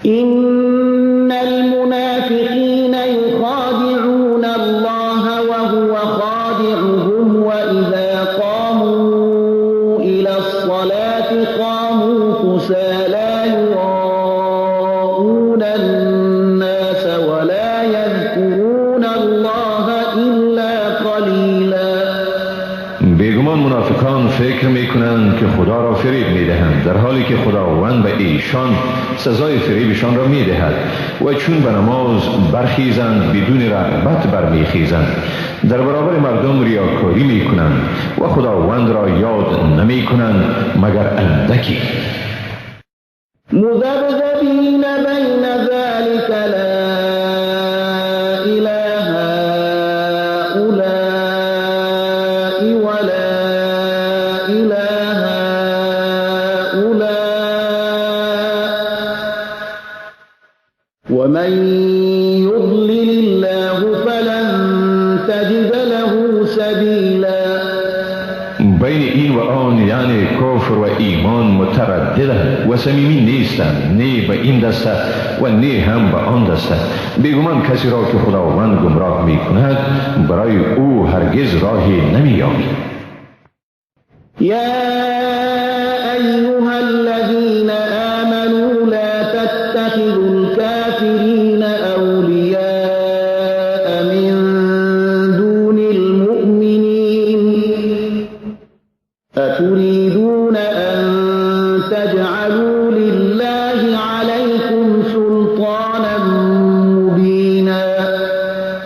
إن المنافقين يخادعون الله وهو خادعهم وإذا قاموا إلى الصلاة قاموا كسالى يراءون الناس ولا يذكرون الله إلا قليلا. بیگمان منافقان فکر میکنند که خدا را فریب میدهند در حالی که خداوند به ایشان سزای فریبشان را میدهد و چون به نماز برخیزند بدون رغبت برمیخیزند در برابر مردم ریاکاری میکنند و خداوند را یاد نمیکنند مگر اندکی. مذبذبين بين ذلك لا إلى هؤلاء ولا إلى هؤلاء ومن يضلل الله فلن تجد له سبيلا. بین این و آن یعنی کفر و ایمان مترددند و صمیمی نیستند، نه به این دسته و نه هم به آن دسته. بیگمان کسی را که خداوند گمراه می کند برای او هرگز راهی نمی یابد. يا أيها الذين آمنوا لا تتخذوا الكافرين أولياء من دون المؤمنين أتريدون أن تجعلوا لله عليكم سلطانا مبينا.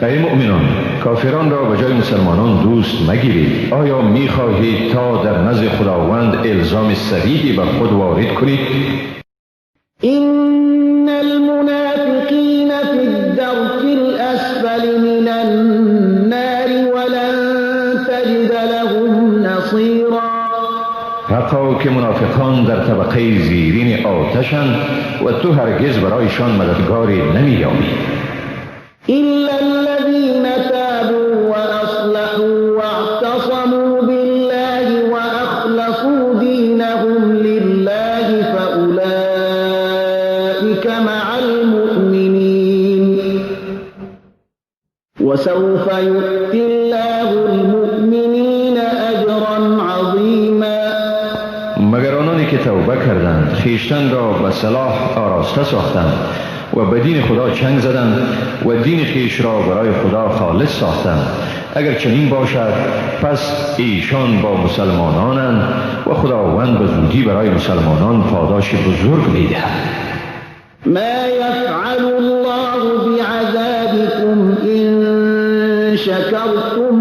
ای مؤمنان، کافران را به جای مسلمانان دوست مگیرید. آیا می خواهید تا در نزد خداوند الزام صریحی بر خود وارد کنید؟ إن المنافقين في الدرك الأسفل من النار ولن تجد لهم نصيرا. حقا که منافقان در طبقه زیرین آتشند و تو هرگز برایشان مددگاری نمی‌یابی. إلا الذين تابوا وأصلحوا واعتصموا بالله وأخلصوا دينهم لله فأولئك مع المؤمنين وسوف يؤتي الله المؤمنين أجرا عظيما. مگر آنانی که توبه کردند خویشتن را به صلاح آراسته ساختند و به دین خدا چنگ زدند و دین خویش را برای خدا خالص ساختند، اگر چنین باشد پس ایشان با مسلمانانند و خداوند به زودی برای مسلمانان پاداش بزرگ می‌دهد. ما يفعل الله بعذابكم إن شكرتم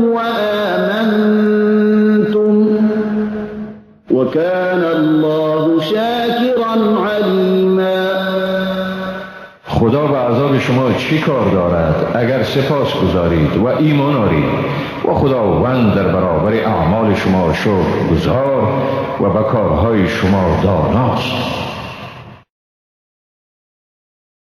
وآمنتم وكان الله شاكرا عليما. خدا به عذاب شما چی کار دارد اگر سپاس گذارید و ایمان آرید و خداوند در برابر اعمال شما شکر گزار و به کارهای شما داناست.